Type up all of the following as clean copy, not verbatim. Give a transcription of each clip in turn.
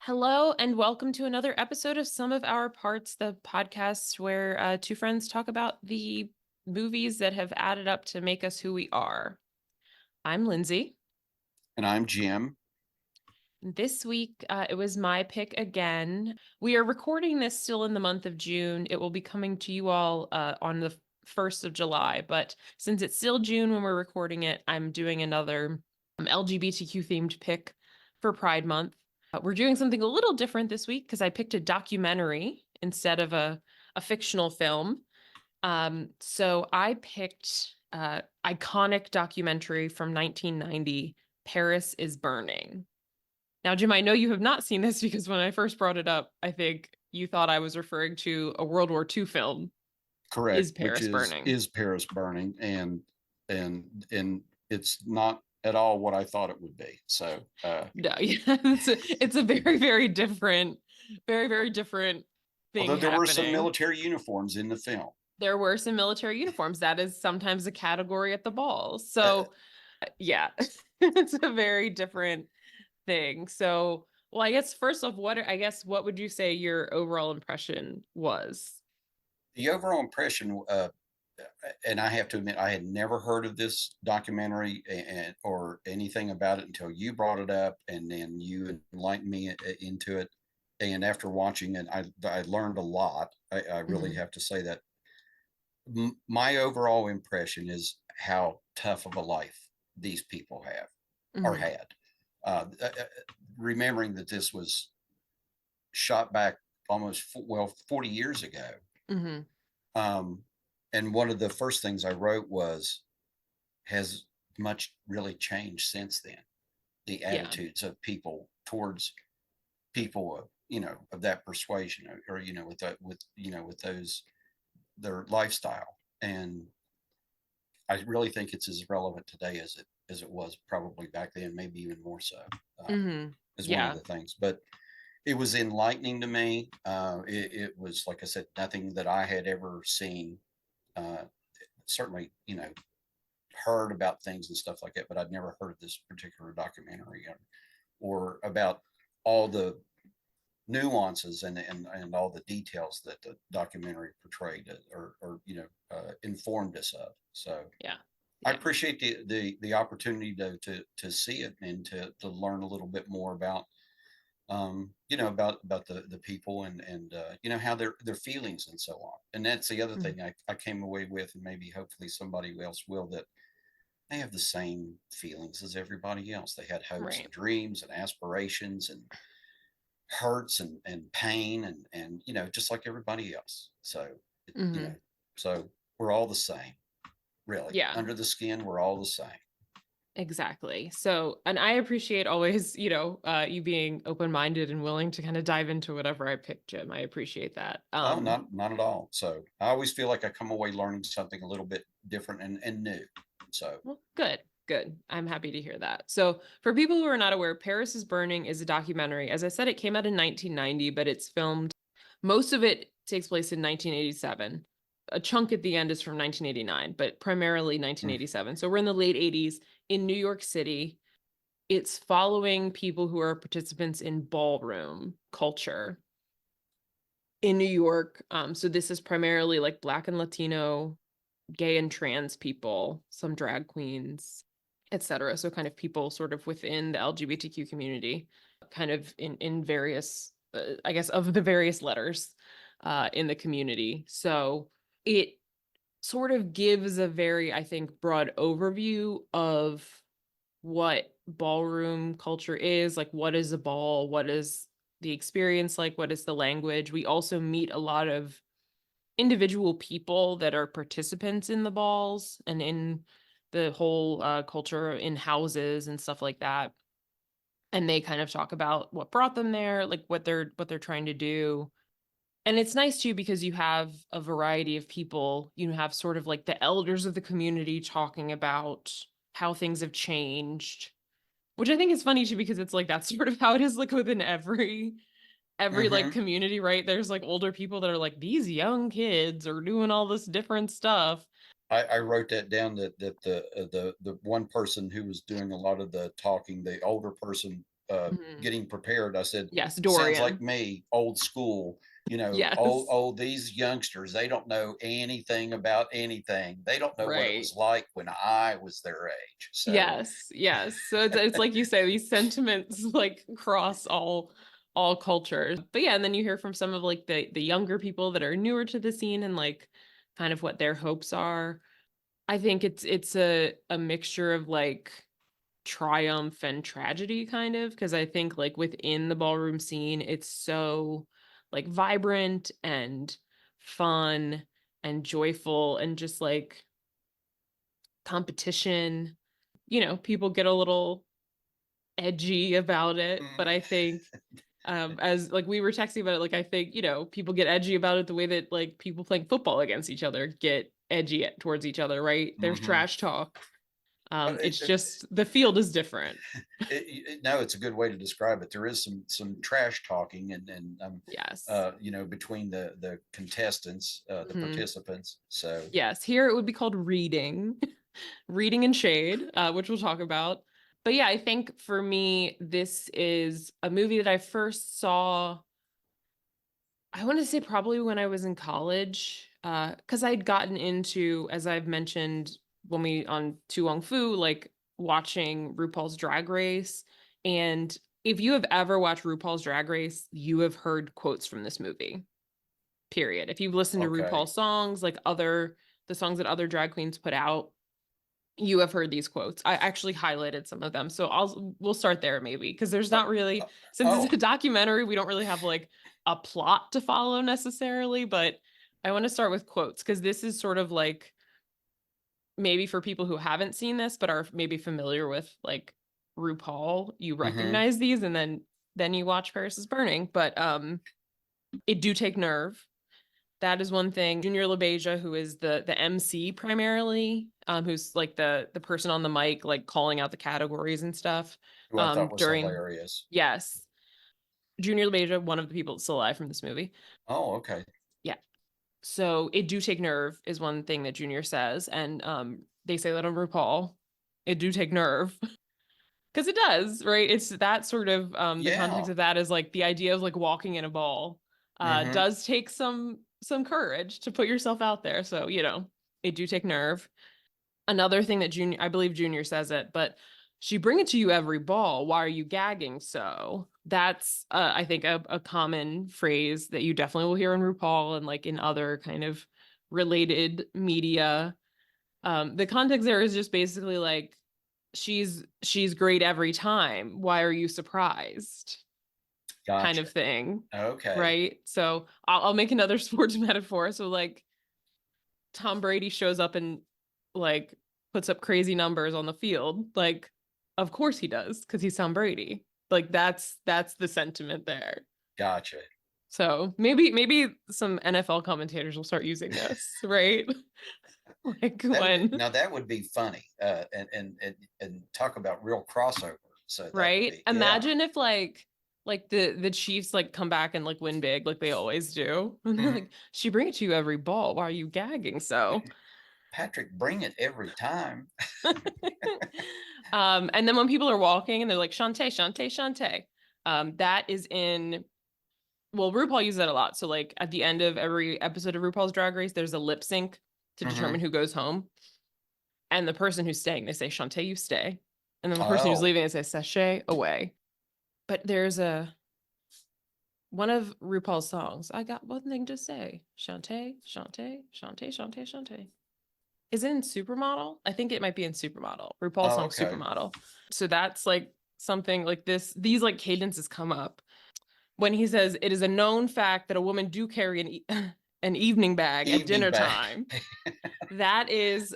Hello, and welcome to another episode of Some of Our Parts, the podcast where two friends talk about the movies that have added up to make us who we are. I'm Lindsay. And I'm Jim. This week, it was my pick again. We are recording this still in the month of June. It will be coming to you all on the 1st of July. But since it's still June when we're recording it, I'm doing another LGBTQ themed pick for Pride Month. We're doing something a little different this week because I picked a documentary instead of a fictional film. So I picked iconic documentary from 1990, Paris is Burning. Now, Jim, I know you have not seen this because when I first brought it up, I think you thought I was referring to a World War II film, Correct, Is which Paris is Burning? is Paris burning, and it's not at all what I thought it would be. So No, yeah, it's a very, very different thing although there were some happening. military uniforms in the film. There were some military uniforms. That is sometimes a category at the balls. uh, So, yeah, it's a very different thing. So, well, I guess first off, what would you say your overall impression was? the overall impression, and I have to admit, I had never heard of this documentary or anything about it until you brought it up, and then you enlightened me into it. And after watching it, I learned a lot. I really Hmm. have to say that my overall impression is how tough of a life these people have or Hmm. had. Remembering that this was shot back almost 40 years ago. Hmm. Um, and one of the first things I wrote was, has much really changed since then? The Yeah. attitudes of people towards people of, of that persuasion, or with that, with those, their lifestyle. And I really think it's as relevant today as it was probably back then, maybe even more so. Hmm. Is one of Yeah. the things. But it was enlightening to me. It was, like I said, nothing that I had ever seen. Uh, Certainly, heard about things and stuff like that, but I'd never heard of this particular documentary, or about all the nuances and all the details that the documentary portrayed, or informed us of. So Yeah. I Yeah. appreciate the opportunity to see it, and to learn a little bit more about, about the people, and how their feelings and so on. And that's the other Mhm. thing I came away with, and maybe hopefully somebody else will, that they have the same feelings as everybody else. They had hopes and Right. dreams and aspirations and hurts and pain, and just like everybody else. So it, you Hmm. know so we're all the same, really. Yeah. Under the skin, we're all the same. Exactly. So, and I appreciate always, you being open-minded and willing to kind of dive into whatever I pick, Jim. I appreciate that. Oh, not at all. So I always feel like I come away learning something a little bit different and new. So Well, good, good. I'm happy to hear that. So, for people who are not aware, Paris is Burning is a documentary. As I said, it came out in 1990, but it's filmed, most of it takes place in 1987. A chunk at the end is from 1989, but primarily mm, 1987. So, we're in the late 80s in New York City. It's following people who are participants in ballroom culture in New York. So, this is primarily like Black and Latino, gay and trans people, some drag queens, etc. So kind of people sort of within the LGBTQ community, kind of in various, I guess, of the various letters in the community. So it sort of gives a very, I think, broad overview of what ballroom culture is, like what is a ball, what is the experience like, what is the language. We also meet a lot of individual people that are participants in the balls and in the whole culture in houses and stuff like that, and they kind of talk about what brought them there, like what they're trying to do. And it's nice too because you have a variety of people. You have sort of like the elders of the community talking about how things have changed, which I think is funny too because it's like that's sort of how it is like within every like hmm community, right? There's like older people that are like, these young kids are doing all this different stuff. I wrote that down, that the one person who was doing a lot of the talking, the older person, Mhm. getting prepared, I said, Yes, sounds like Dorian. me, old school. Yes. These youngsters, they don't know anything about anything. They don't know what it Right. was like when I was their age. So, Yes, yes. So it's like you say, these sentiments like cross all cultures. But yeah, and then you hear from some of like the younger people that are newer to the scene and like kind of what their hopes are. I think it's a mixture of like triumph and tragedy kind of, because I think like within the ballroom scene, it's so like vibrant and fun and joyful and just like competition. People get a little edgy about it, but mhm, I think as like we were texting about it, like I think, people get edgy about it the way that like people playing football against each other get edgy towards each other, right? There's mhm. trash talk. Uh, it, It's it, just the field is different. no, it's a good way to describe it. There is some trash talking Yes. between the contestants, the Mhm. participants. So, Yes, here it would be called reading, reading and shade, which we'll talk about. But yeah, I think for me, this is a movie that I first saw, I want to say probably when I was in college, because I'd gotten into, as I've mentioned when we on Tu Wong Fu, like watching RuPaul's Drag Race. And if you have ever watched RuPaul's Drag Race, you have heard quotes from this movie. Period. If you've listened to okay. RuPaul's songs, like the songs that other drag queens put out, you have heard these quotes. I actually highlighted some of them. So we'll start there maybe, because there's Uh, not really, uh, since it's oh, a documentary, we don't really have like a plot to follow necessarily, but I want to start with quotes because this is sort of like maybe for people who haven't seen this but are maybe familiar with like RuPaul, you hmm, recognize these and then you watch Paris is Burning, but it do take nerve. That is one thing. Junior LaBeija, who is the MC primarily, who's like the person on the mic, like calling out the categories and stuff. who I thought was During hilarious. yes, Junior LaBeija, one of the people still alive from this movie. Oh, okay. Yeah. So it do take nerve is one thing that Junior says, and they say that on RuPaul. It do take nerve because it does, right? It's that sort of the context Yeah. of that is like the idea of like walking in a ball Hmm. does take some courage to put yourself out there. So, it do take nerve. Another thing that Junior, I believe Junior says it, but she bring it to you every ball. Why are you gagging so? That's I think a common phrase that you definitely will hear in RuPaul and like in other kind of related media. The context there is just basically like she's great every time. Why are you surprised? Kind Gotcha. of thing. Okay. Right. So I'll make another sports metaphor. So like Tom Brady shows up and like puts up crazy numbers on the field. Like, of course he does, because he's Tom Brady. Like that's the sentiment there. Gotcha. So maybe some NFL commentators will start using this, right? Like when That would be funny. And talk about real crossover. So that would right? be, yeah. Imagine if like the Chiefs like come back and like win big like they always do. And they're Hmm. like, she bring it to you every ball. Why are you gagging so? Patrick, bring it every time. And then when people are walking and they're like, Shantae, Shantae, Shantae, that is in, well, RuPaul uses that a lot. So, like, at the end of every episode of RuPaul's Drag Race, there's a lip sync to determine Hmm. who goes home. And the person who's staying, they say, Shantae, you stay. And then the person who's Oh, leaving, they say, Sachet away. But there's one of RuPaul's songs. I got one thing to say. Shantae, Shantae, Shantae, Shantae, Shantae. Is it in Supermodel? I think it might be in Supermodel. RuPaul's oh, song okay. Supermodel. So that's like something like this. These like cadences come up when he says, "It is a known fact that a woman do carry an evening bag at Evening dinner bag. time." That is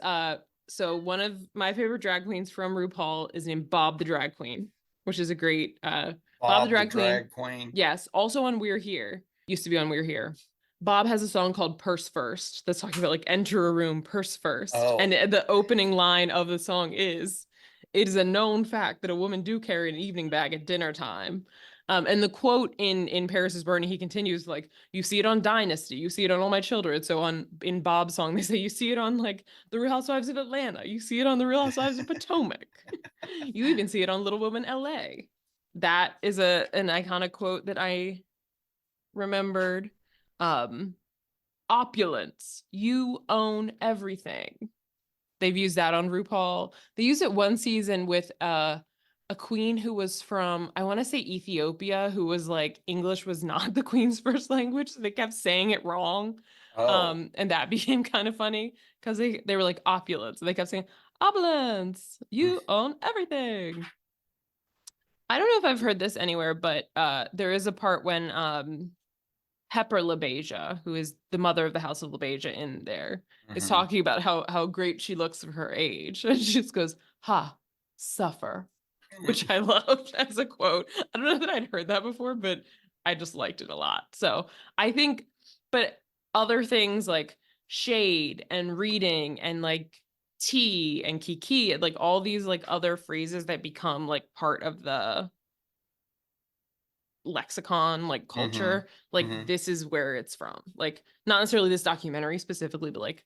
so one of my favorite drag queens from RuPaul is named Bob the Drag Queen, which is a great Bob the Bob the Drag Queen. drag queen. Yes, also on We're Here. Used to be on We're Here. Bob has a song called Purse First that's talking about like enter a room, purse first. And Oh, the opening line of the song is, it is a known fact that a woman do carry an evening bag at dinner time. And the quote in Paris is Burning, he continues like, you see it on Dynasty, you see it on All My Children. So on in Bob's song, they say you see it on like The Real Housewives of Atlanta, you see it on The Real Housewives of Potomac. You even see it on Little Women LA. that is an iconic quote that I remembered. Opulence, you own everything. They've used that on RuPaul. They used it one season with a queen who was from, I want to say Ethiopia, who was like, English was not the queen's first language, so they kept saying it wrong. Oh, And that became kind of funny because they were like opulence. They kept saying, opulence, you own everything. I don't know if I've heard this anywhere, but there is a part when Pepper LaBeija, who is the mother of the House of LaBeija in there, is mm-hmm. talking about how great she looks for her age. And she just goes, ha, suffer, which I loved as a quote. I don't know that I'd heard that before, but I just liked it a lot. So I think, but other things like shade and reading and like tea and kiki, like all these like other phrases that become like part of the lexicon, like Mm-hmm. culture, like Mm-hmm. this is where it's from. Like not necessarily this documentary specifically, but like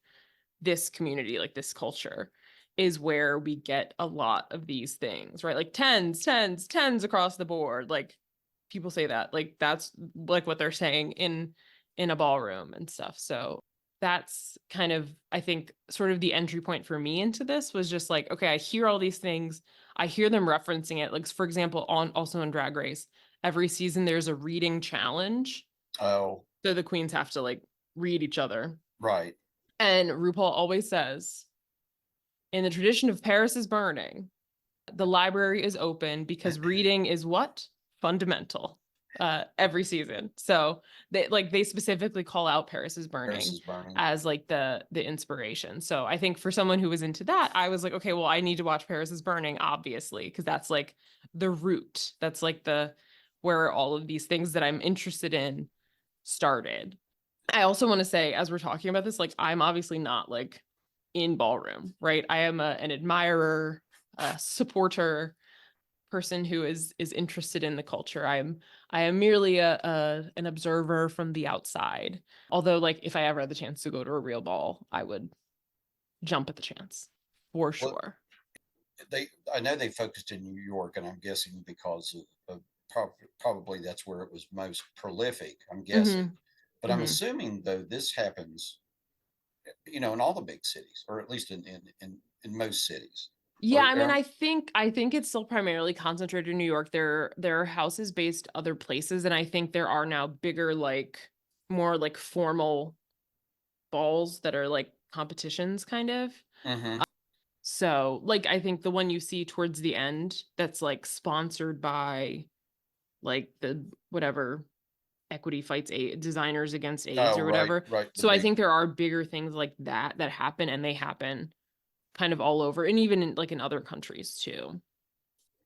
this community, like this culture is where we get a lot of these things, right? Like tens across the board. Like people say that, like that's like what they're saying in a ballroom and stuff. So that's kind of, I think, sort of the entry point for me into this was just like, okay, I hear all these things. I hear them referencing it. Like, for example, on also on Drag Race, every season there's a reading challenge. Oh, So the queens have to like read each other. right. And RuPaul always says, in the tradition of Paris is burning, the library is open because reading is what? Fundamental. Every season. So they specifically call out Paris is Paris burning is burning. as like the inspiration. So I think for someone who was into that, I was like, okay, well, I need to watch Paris is burning, obviously, because that's like the root. That's like the where all of these things that I'm interested in started. I also want to say, as we're talking about this, like I'm obviously not like in ballroom, right? I am an admirer, a supporter, person who is interested in the culture. I am merely a an observer from the outside. Although, like, if I ever had the chance to go to a real ball, I would jump at the chance for Well, sure. I know they focused in New York, and I'm guessing because of probably that's where it was most prolific. I'm guessing, Mm-hmm. but I'm Mm-hmm. assuming though this happens, in all the big cities, or at least in most cities. Yeah, Or I mean, I think it's still primarily concentrated in New York. There are houses based other places, and I think there are now bigger, like more like formal balls that are like competitions kind of. mm-hmm. So, like I think the one you see towards the end that's like sponsored by like the whatever equity fights designers against AIDS Oh, or right, whatever. right. The So I big. think there are bigger things like that that happen, and they happen kind of all over and even in like in other countries too.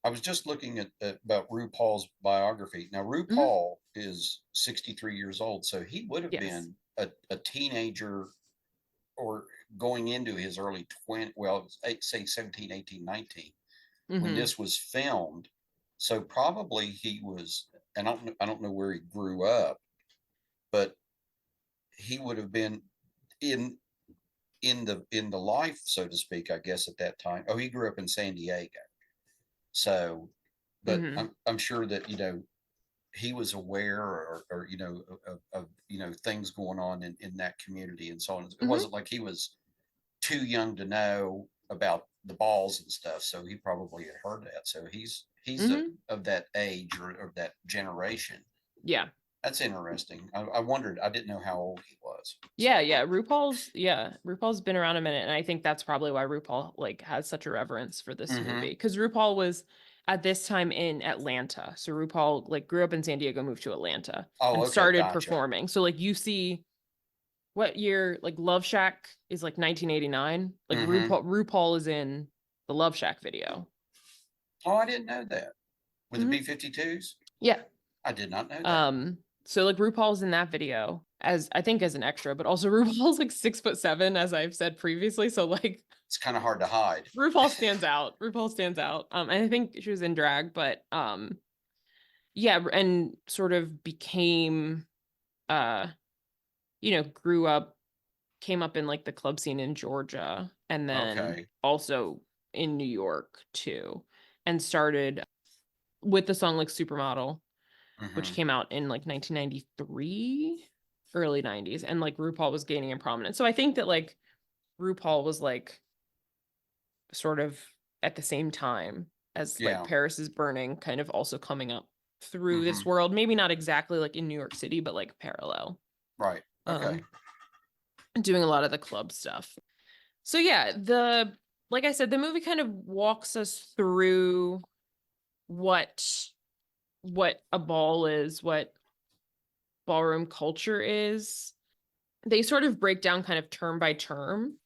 I was just looking at about RuPaul's biography. Now, Hmm. RuPaul is 63 years old, so he would have Yes. been a teenager or going into his early 20, well, say 17, 18, 19 when Hmm. this was filmed. So probably he was, and I don't know where he grew up, but he would have been in in the life, so to speak, I guess at that time. Oh, he grew up in San Diego. So, but Hmm. I'm sure that, he was aware or of things going on in that community and so on. It Hmm. wasn't like he was too young to know about the balls and stuff, so he probably had heard that. So he's Hmm. of that age or of that generation. Yeah. That's interesting. I wondered. I didn't know how old he was. Yeah, So, RuPaul's been around a minute, and I think that's probably why RuPaul like has such a reverence for this mm-hmm. movie, because RuPaul was at this time in Atlanta. So RuPaul like grew up in San Diego, moved to Atlanta, Oh, and okay, started gotcha. performing. So like you see what year, like Love Shack is like 1989. Like Mm-hmm. RuPaul is in the Love Shack video. Oh, I didn't know that. With the Hmm. B-52s, Yeah. I did not know that. So like RuPaul's in that video as I think as an extra, but also RuPaul's like 6'7", as I've said previously. So like It's kind of hard to hide. RuPaul stands out. RuPaul stands out. And I think she was in drag, but yeah, and sort of became uh, grew up, came up in like the club scene in Georgia, and then Okay. also in New York too, and started with the song like Supermodel, which Hmm. came out in like 1993, early 90s, and like RuPaul was gaining in prominence. So I think that like RuPaul was like sort of at the same time as like Yeah. Paris is Burning kind of also coming up through this Hmm. world, maybe not exactly like in New York City, but like parallel, Right. Okay. um doing a lot of the club stuff. So yeah, the like I said, the movie kind of walks us through what a ball is, what ballroom culture is. They sort of break down kind of term by term,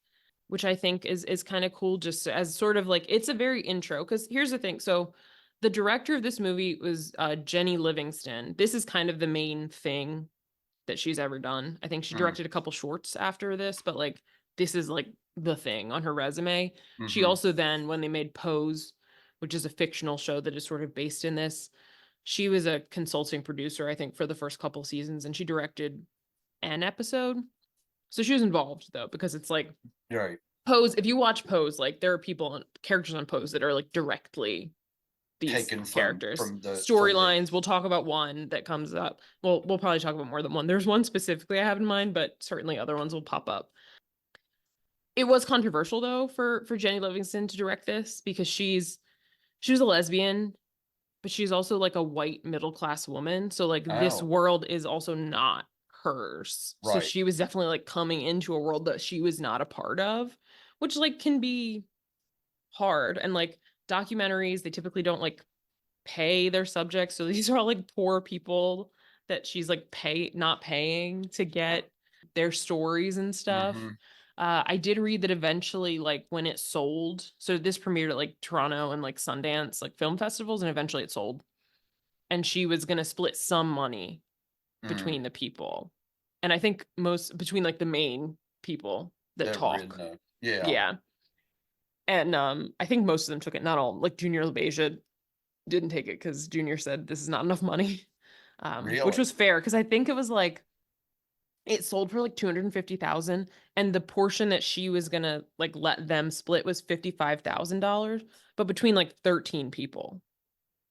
which I think is kind of cool, just as sort of like it's a very intro. Because here's the thing: so the director of this movie was Jenny Livingston. This is kind of the main thing that she's ever done. I think she directed a couple shorts after this, but like this is like the thing on her resume. She Mm-hmm. also then, when they made Pose, which is a fictional show that is sort of based in this, she was a consulting producer, I think, for the first couple seasons, and she directed an episode. So she was involved though, because it's like Right. Pose, if you watch Pose, like there are characters on Pose that are like directly these Taken characters. from the Storylines, we'll talk about one that comes up. Well, we'll probably talk about more than one. There's one specifically I have in mind, but certainly other ones will pop up. It was controversial though for Jenny Livingston to direct this, because she was a lesbian, but she's also like a white middle class woman. So like this oh, world is also not hers. So right. she was definitely like coming into a world that she was not a part of, which like can be hard. And like documentaries, they typically don't like pay their subjects. So these are all like poor people that she's like not paying to get their stories and stuff. Mm-hmm. I did read that eventually, like when it sold, so this premiered at like Toronto and like Sundance, like film festivals, and eventually it sold. And she was going to split some money Mm. between the people. And I think most between like the main people that That were in talk. the yeah. Yeah. And I think most of them took it, not all. Like Junior LaBeija didn't take it because Junior said this is not enough money, which Really? was fair because I think it was like it sold for like 250,000, and the portion that she was gonna like let them split was $55,000, but between like 13 people,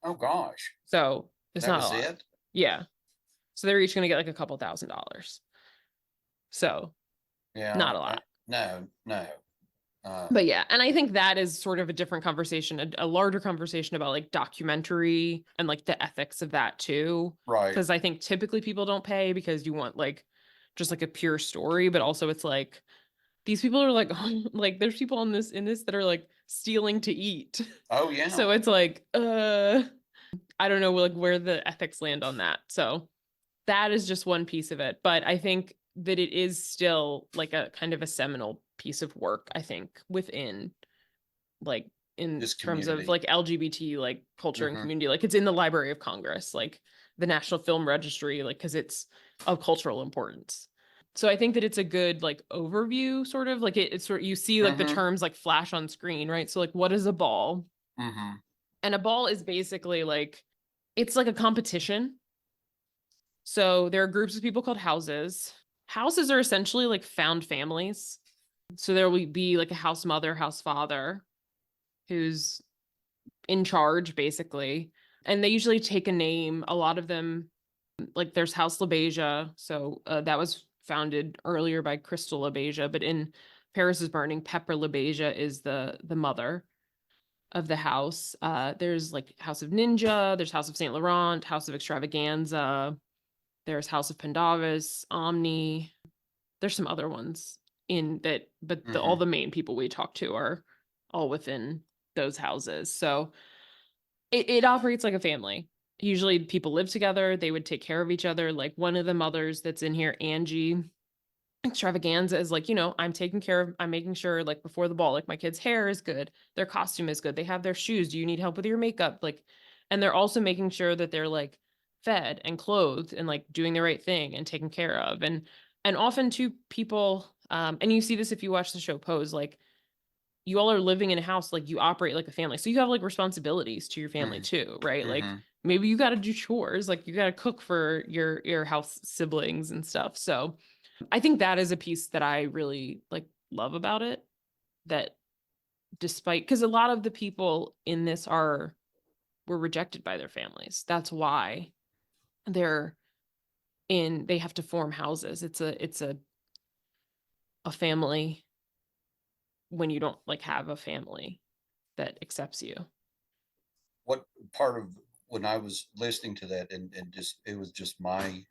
Oh gosh. so it's That not a was lot. it? Yeah, so they're each gonna get like a couple $1,000, so not Yeah. a lot. No, no. Uh, But yeah, and I think that is sort of a different conversation, a larger conversation about like documentary and like the ethics of that too. right. Because I think typically people don't pay because you want like just like a pure story, but also it's like these people are like like there's people on this in this that are like stealing to eat. Oh yeah. So it's like I don't know like where the ethics land on that. So that is just one piece of it, but I think that it is still like a kind of a seminal piece of work, I think, within like in This terms of community. like LGBT like culture and Hmm. community. Like it's in the Library of Congress, like the National Film Registry, like because it's of cultural importance. So I think that it's a good like overview, sort of like it's sort of, you see like the Hmm. terms like flash on screen, right? So like what is a ball? Hmm. And a ball is basically like it's like a competition. So there are groups of people called houses. Houses are essentially like found families. So there will be like a house mother, house father who's in charge basically. And they usually take a name. A lot of them, like there's House LaBeija. So that was founded earlier by Crystal LaBeija, but in Paris is Burning, Pepper LaBeija is the mother of the house. There's like House of Ninja, there's House of Saint Laurent, House of Extravaganza, there's House of Pendavis, Omni. There's some other ones in that, but all Hmm. the main people we talk to are all within those houses. So it operates like a family. Usually people live together, they would take care of each other. Like one of the mothers that's in here, Angie Extravaganza, is like, I'm taking care of, I'm making sure like before the ball, like my kid's hair is good, their costume is good, they have their shoes. Do you need help with your makeup? Like, and they're also making sure that they're like fed and clothed and like doing the right thing and taken care of. And often too people, and you see this if you watch the show Pose, like you all are living in a house, like you operate like a family. So you have like responsibilities to your family too, right? Like Hmm. maybe you got to do chores, like you got to cook for your house siblings and stuff. So I think that is a piece that I really like love about it. That despite, because a lot of the people in this are were rejected by their families. That's why they're they have to form houses. It's a family when you don't like have a family that accepts you. What part of when I was listening to that and just it was just my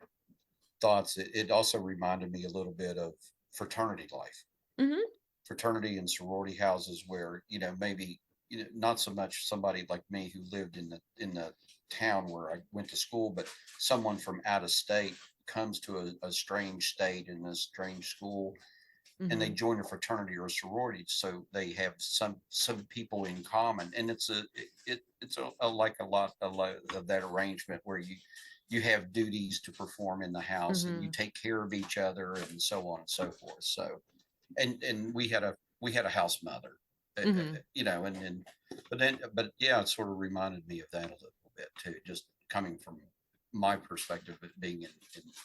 thoughts, it also reminded me a little bit of fraternity life, Hmm. fraternity and sorority houses where, maybe, not so much somebody like me who lived in the town where I went to school, but someone from out of state comes to a strange state in a strange school, and they Hmm. join a fraternity or a sorority, so they have some people in common, and it's a lot of that arrangement where you have duties to perform in the house, and you Hmm. take care of each other, and so on and so forth. So, and we had a house mother, Hmm. but yeah, it sort of reminded me of that a little bit too, just coming from my perspective of being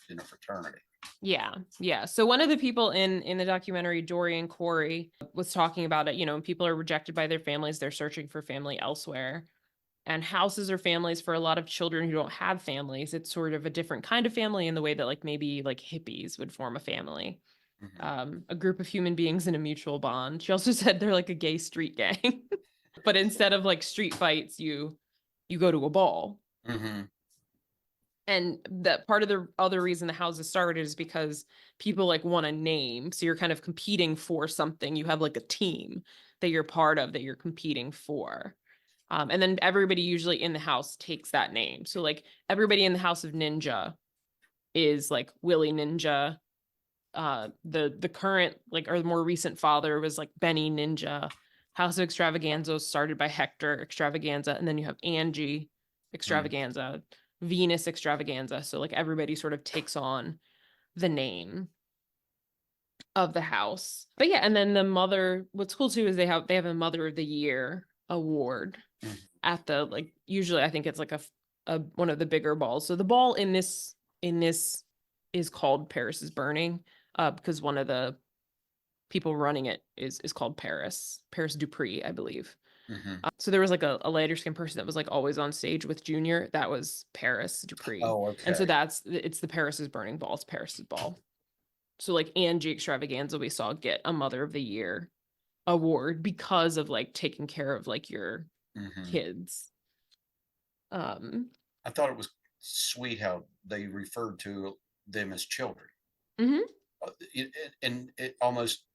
in a fraternity. Yeah. Yeah. So one of the people in the documentary, Dorian Corey, was talking about it. When people are rejected by their families, they're searching for family elsewhere. And houses are families for a lot of children who don't have families. It's sort of a different kind of family in the way that like maybe like hippies would form a family. Hmm. A group of human beings in a mutual bond. She also said they're like a gay street gang. But instead of like street fights, you go to a ball. Hmm. And that part of the other reason the houses started is because people like want a name. So you're kind of competing for something. You have like a team that you're part of that you're competing for. And then everybody usually in the house takes that name. So like everybody in the House of Ninja is like Willie Ninja. The current like or the more recent father was like Benny Ninja. House of Extravaganza was started by Hector Extravaganza, and then you have Angie Extravaganza, Venus Extravaganza. So like everybody sort of takes on the name of the house. But yeah, and then the mother, what's cool too is they have a Mother of the Year award at the like usually I think it's like a one of the bigger balls. So the ball in this is called Paris is Burning, because one of the people running it is called Paris Dupree, I believe. Hmm. So there was like a lighter skinned person that was like always on stage with Junior. That was Paris Dupree. Oh, And so okay. it's the Paris is Burning ball. It's Paris's ball. So like Angie Extravaganza, we saw get a Mother of the Year award because of like taking care of like your Hmm. kids. Um, I thought it was sweet how they referred to them as children. mhm. And it almost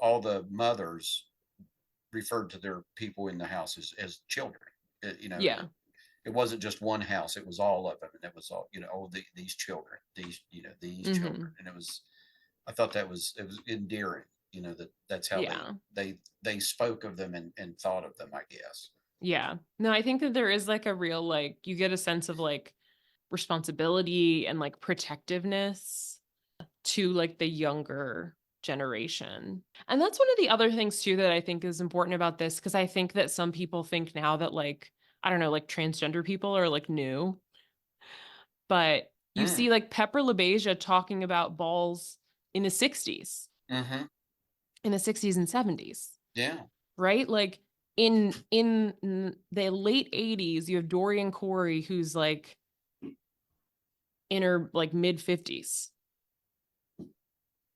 all the mothers referred to their people in the house as children. It, you know, Yeah. it, it wasn't just one house; it was all of them, and it was all, oh, these children, these children, Mhm. and it was. I thought it was endearing. That's how they Yeah. they they spoke of them and thought of them, I guess. Yeah. No, I think that there is like a real like you get a sense of like responsibility and like protectiveness to like the younger generation. And that's one of the other things too that I think is important about this because I think that some people think now that like I don't know, like transgender people are like new, but you Mm. see like Pepper LaBeija talking about balls in the 60s, Hmm. in the 60s and 70s, Yeah. right? Like in the late 80s, you have Dorian Corey who's like in her like mid 50s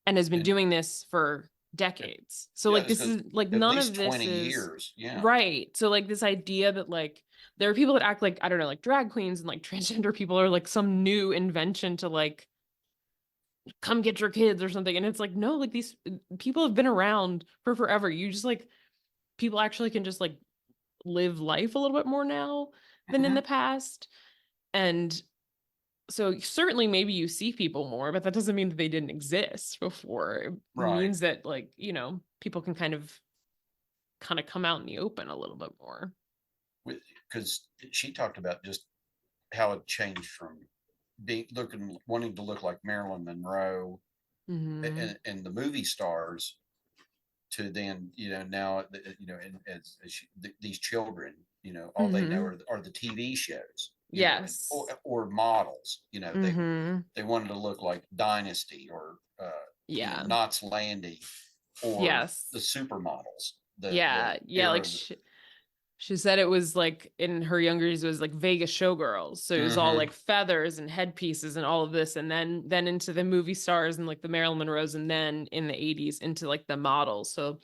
and has been And doing this for decades. So yeah, like it's this because is like at none of least this 20 is years. Yeah. right. So like this idea that like there are people that act like I don't know, like drag queens and like transgender people are like some new invention to like come get your kids or something. And it's like no, like these people have been around for forever. You just like people actually can just like live life a little bit more now than in Hmm. the past. And so certainly maybe you see people more, but that doesn't mean that they didn't exist before. It Right. means that like, people can kind of come out in the open a little bit more. Because she talked about just how it changed from wanting to look like Marilyn Monroe Hmm. and the movie stars to then, now, these children, all they know Hmm. are the TV shows, Yes. or models, Hmm. they wanted to look like Dynasty or, Yeah. Knots Landing or the Yes. supermodels, the Yeah. Yeah. era Like of She said it was like in her younger years, it was like Vegas showgirls. So it was all Mm-hmm. like feathers and headpieces and all of this. And then into the movie stars and like the Marilyn Monroes, and then in the 80s into like the models. So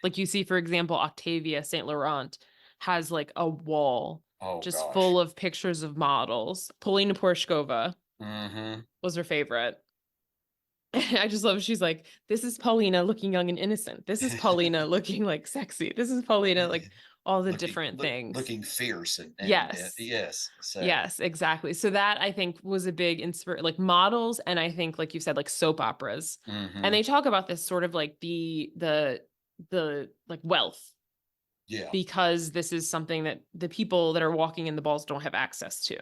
like you see, for example, Octavia Saint Laurent has like a wall Oh just gosh. full of pictures of models. Polina Porshkova Mm-hmm. was her favorite. I just love, she's like, this is Paulina looking young and innocent. This is Paulina looking like sexy. This is Paulina, like all the different things. Looking fierce and Yes. yes. So. Yes, exactly. So that I think was a big inspire, like models, and I think like you said, like soap operas. And Mm-hmm. they talk about this sort of like the like wealth, Yeah. because this is something that the people that are walking in the balls don't have access to,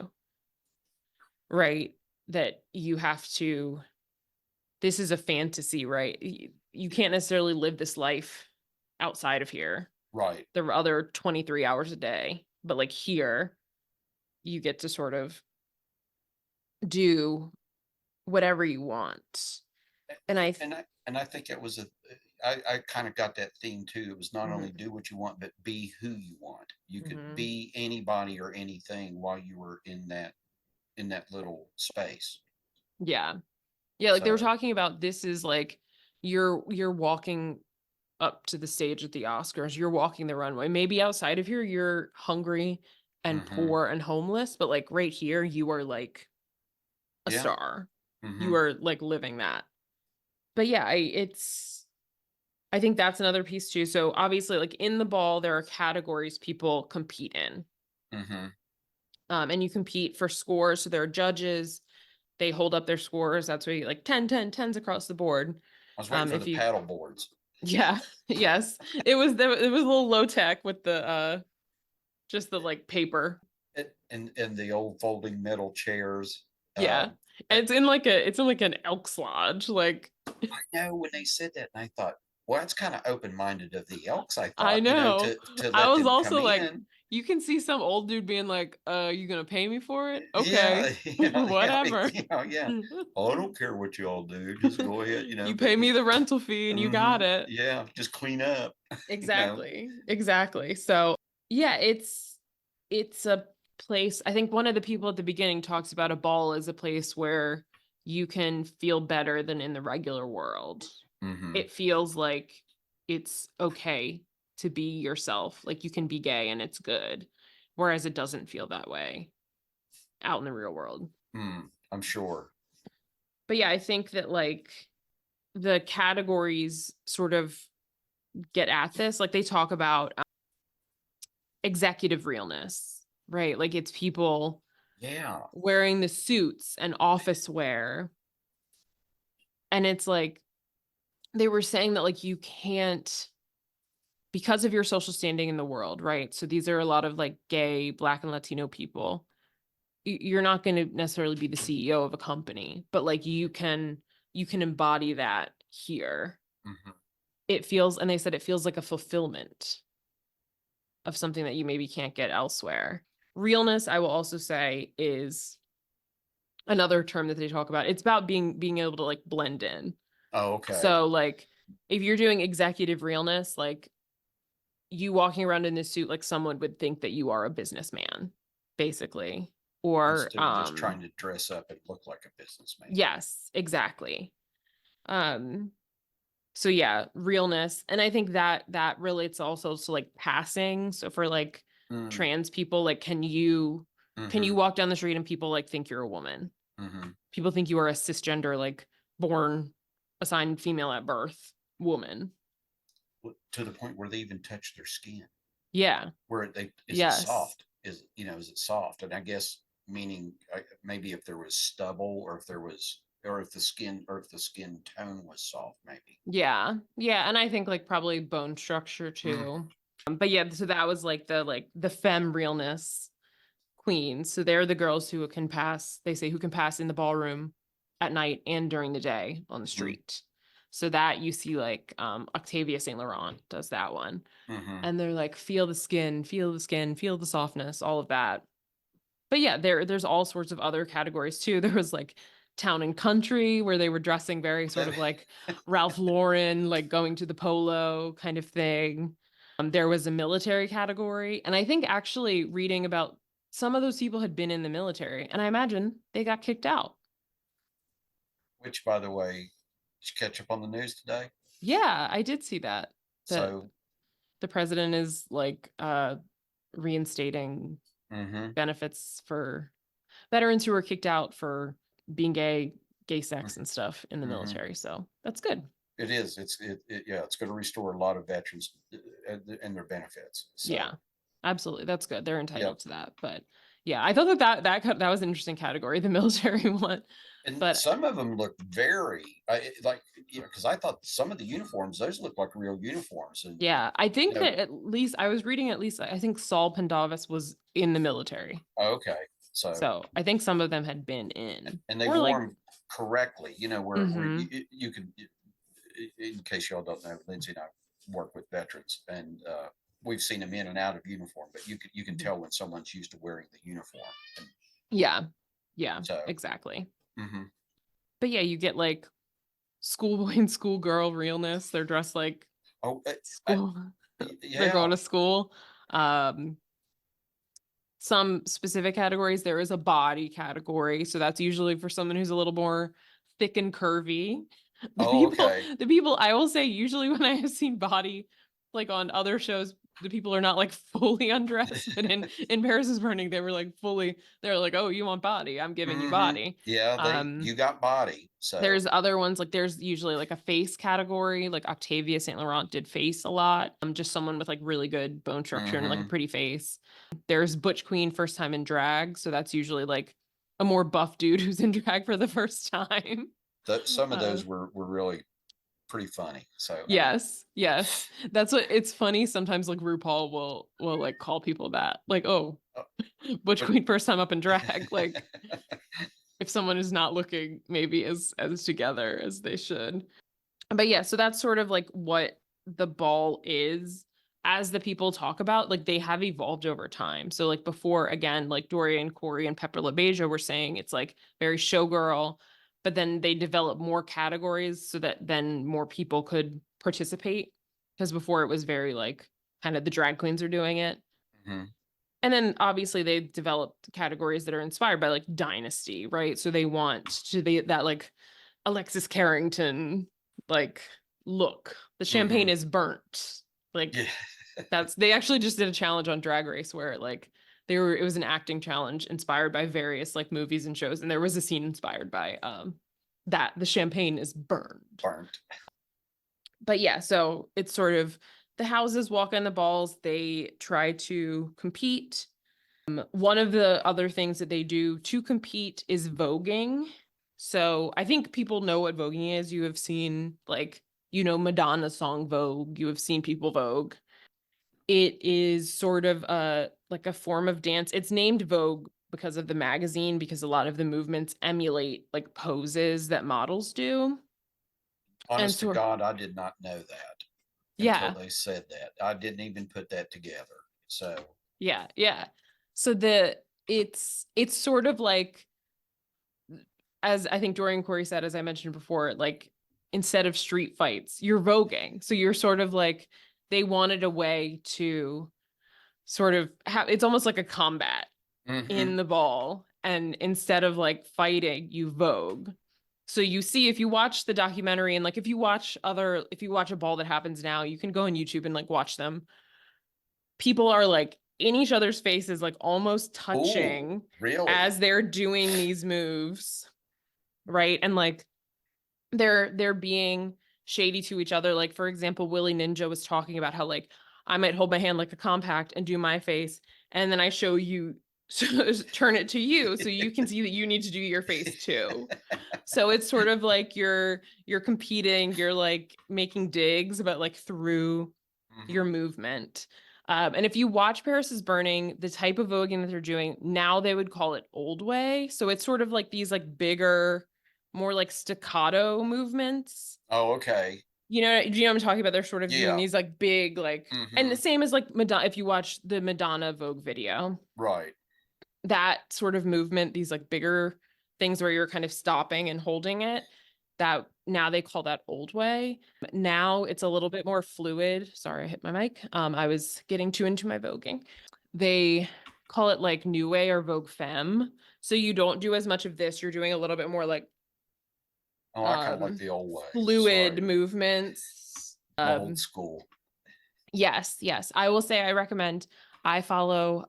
right? That you have to, this is a fantasy, right? You can't necessarily live this life outside of here. Right. There are other 23 hours a day, but like here, you get to sort of do whatever you want. And I And I think it was I kind of got that theme too. It was not only mhm, do what you want, but be who you want. You could mhm. be anybody or anything while you were in that little space. Yeah. Yeah, like they were So. talking about, this is like you're walking up to the stage at the Oscars, you're walking the runway. Maybe outside of here you're hungry and Hmm. poor and homeless, but like right here you are like a Yeah. star. You Hmm. are like living that. But yeah, I think that's another piece too. So obviously like in the ball there are categories people compete in. Hmm. And you compete for scores. So there are judges, they hold up their scores. That's where you like 10, 10, 10s across the board. I was waiting for If the you, paddle boards. yeah, yes, it was a little low tech with the, just the like paper. And the old folding metal chairs. Yeah. I And it's in like an Elks Lodge. Like, know when they said that, and I thought, well, that's kind of open minded of the Elks. I I thought, know. to I let was them come also like, in. you can see some old dude being like, you gonna pay me for it? Okay. Yeah, yeah, yeah, Whatever. yeah, yeah. Oh, I don't care what you all do. Just go ahead, You But pay me the rental fee and you got it. yeah, just clean up. you know. Exactly. Exactly. So yeah, it's a place. I think one of the people at the beginning talks about a ball as a place where you can feel better than in the regular world. Hmm. It feels like it's okay to be yourself. Like you can be gay and it's good. Whereas it doesn't feel that way out in the real world. I'm sure. But yeah, I think that like the categories sort of get at this. Like they talk about executive realness, right? Like it's people Yeah, wearing the suits and office wear. And it's like they were saying that like you can't, because of your social standing in the world, right? So these are a lot of like gay, Black, and Latino people. You're not going to necessarily be the CEO of a company, but like you can embody that here. hmm, It feels, and they said it feels like a fulfillment of something that you maybe can't get elsewhere. Realness, I will also say, is another term that they talk about. It's about being able to like blend in. oh, okay. So like if you're doing executive realness, like you walking around in this suit, like someone would think that you are a businessman, basically. Or Instead of just trying to dress up and look like a businessman. yes, exactly. Um so yeah, realness. And I think that that relates also to like passing. So for like Mm, trans people, like can you hmm. walk down the street and people like think you're a woman? Hmm. People think you are a cisgender, like born assigned female at birth woman. To the point where they even touch their skin. Yeah. Where they is it Yes. soft? Is it soft? And I guess meaning maybe if there was stubble or if there was or if the skin tone was soft, maybe. Yeah. Yeah. And I think like probably bone structure Mm, too. But yeah, so that was like the femme realness queens. So they're the girls who can pass, they say, who can pass in the ballroom at night and during the day on the mm, street. So that you see like Octavia Saint Laurent does that one. mm-hmm. And they're like, feel the skin, feel the skin, feel the softness, all of that. But yeah, there's all sorts of other categories too. There was like town and country where they were dressing very sort That of like Ralph Lauren, like going to the polo kind of thing. There was a military category. And I think actually reading about some of those people had been in the military, and I imagine they got kicked out. Which, by the way, did you catch up on the news today? Yeah, I did see that. That So, the president is like reinstating mhm, benefits for veterans who were kicked out for being gay mm, sex and stuff in the mhm. military. So that's good. It is. Yeah, it's going to restore a lot of veterans and their benefits. Yeah, So, absolutely. That's good. They're yep. entitled to that. But yeah, I thought that was an interesting category, the military one. And But some of them look very like, because I thought some of the uniforms, those look like real uniforms. And, yeah, I you think know, that at least I was reading, at least I think Saul Pendavis was in the military. okay. So, So I think some of them had been in, and they or wore like, them correctly, where mm-hmm, you could, in case y'all don't know, Lindsay and I work with veterans, and we've seen them in and out of uniform, but you can tell when someone's used to wearing the uniform. And yeah, yeah, so, exactly. mhm. But yeah, you get like schoolboy and schoolgirl realness. They're dressed like Oh, school. They're yeah. going to school. Um, some specific categories, there is a body category. So that's usually for someone who's a little more thick and curvy. Oh, okay. The people, I will say, usually when I have seen body, like on other shows, the people are not like fully undressed, but in Paris is Burning, they were like fully, they're like, oh, you want body? I'm giving you Hmm. body. Yeah, you got body. So, There's other ones, like there's usually like a face category, like Octavia Saint Laurent did face a lot. Just someone with like really good bone structure and like a hmm, pretty face. There's Butch Queen first time in drag, so that's usually like a more buff dude who's in drag for the first time. some of Uh, those were really pretty funny. So, I mean, yes, yes. That's what it's funny sometimes like RuPaul will like call people that. Like, oh, uh, Butch but Queen first time up in drag. Like if someone is not looking maybe as together as they should. But yeah, so that's sort of like what the ball is as the people talk about, like they have evolved over time. So like before, again, like Dorian Corey and Pepper LaBeija were saying it's like very showgirl, but then they developed more categories so that then more people could participate. Because before it was very like kind of the drag queens are doing it. mhm, And then obviously they developed categories that are inspired by like Dynasty, right? So they want to be that like Alexis Carrington like look. The champagne mhm. is burnt. Like Yeah. that's they actually just did a challenge on Drag Race where like it was an acting challenge inspired by various like movies and shows, and there was a scene inspired by that the champagne is burned. Burnt. But yeah, so it's sort of the houses walk on the balls, they try to compete. One of the other things that they do to compete is voguing. So I think people know what voguing is. You have seen like, Madonna's song Vogue. You have seen people Vogue. It is sort of like a form of dance. It's named Vogue because of the magazine, because a lot of the movements emulate like poses that models do. And Honest to so God, I did not know that until yeah, they said that. I didn't even put that together. So, yeah, yeah. So it's sort of like, as I think Dorian Corey said, as I mentioned before, like instead of street fights, you're voguing. So you're sort of like they wanted a way to sort of have it's almost like a combat in hmm, the ball. And instead of like fighting, you vogue. So you see, if you watch the documentary and like if you watch a ball that happens now, you can go on YouTube and like watch them. People are like in each other's faces, like almost oh, touching really? as they're doing these moves, right? And like they're being shady to each other. Like for example, Willie Ninja was talking about how like I might hold my hand like a compact and do my face, and then I show you turn it to you so you can see that you need to do your face too. So it's sort of like you're competing, you're like making digs about like through your Hmm. movement. And if you watch Paris is Burning, the type of voguing that they're doing now, they would call it old way. So it's sort of like these like bigger, more like staccato movements. Oh, okay. Do you know what I'm talking about? They're sort of doing Yeah. these like big, like, and the Hmm. same as like Madonna. If you watch the Madonna Vogue video, Right. that sort of movement, these like bigger things where you're kind of stopping and holding it, that now they call that old way. Now it's a little bit more fluid. Sorry, I hit my mic. I was getting too into my voguing. They call it like new way or vogue femme. So you don't do as much of this. You're doing a little bit more like Oh, I kind of like the old way. fluid Sorry, movements. I'm old school. Yes, yes. I will say I recommend, I follow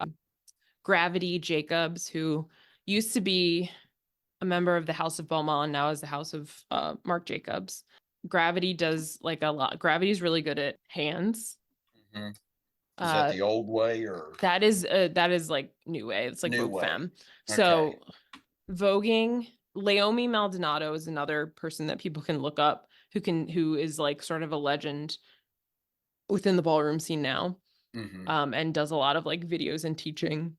Gravity Jacobs, who used to be a member of the House of Beaumont, now is the House of Marc Jacobs. Gravity does like a lot. Gravity is really good at hands. Hmm. Is that Uh, the old way or that is like new way. It's like new Vogue way? Femme. Okay. So voguing, Leomi Maldonado is another person that people can look up who is like sort of a legend within the ballroom scene now. Hmm. And does a lot of like videos and teaching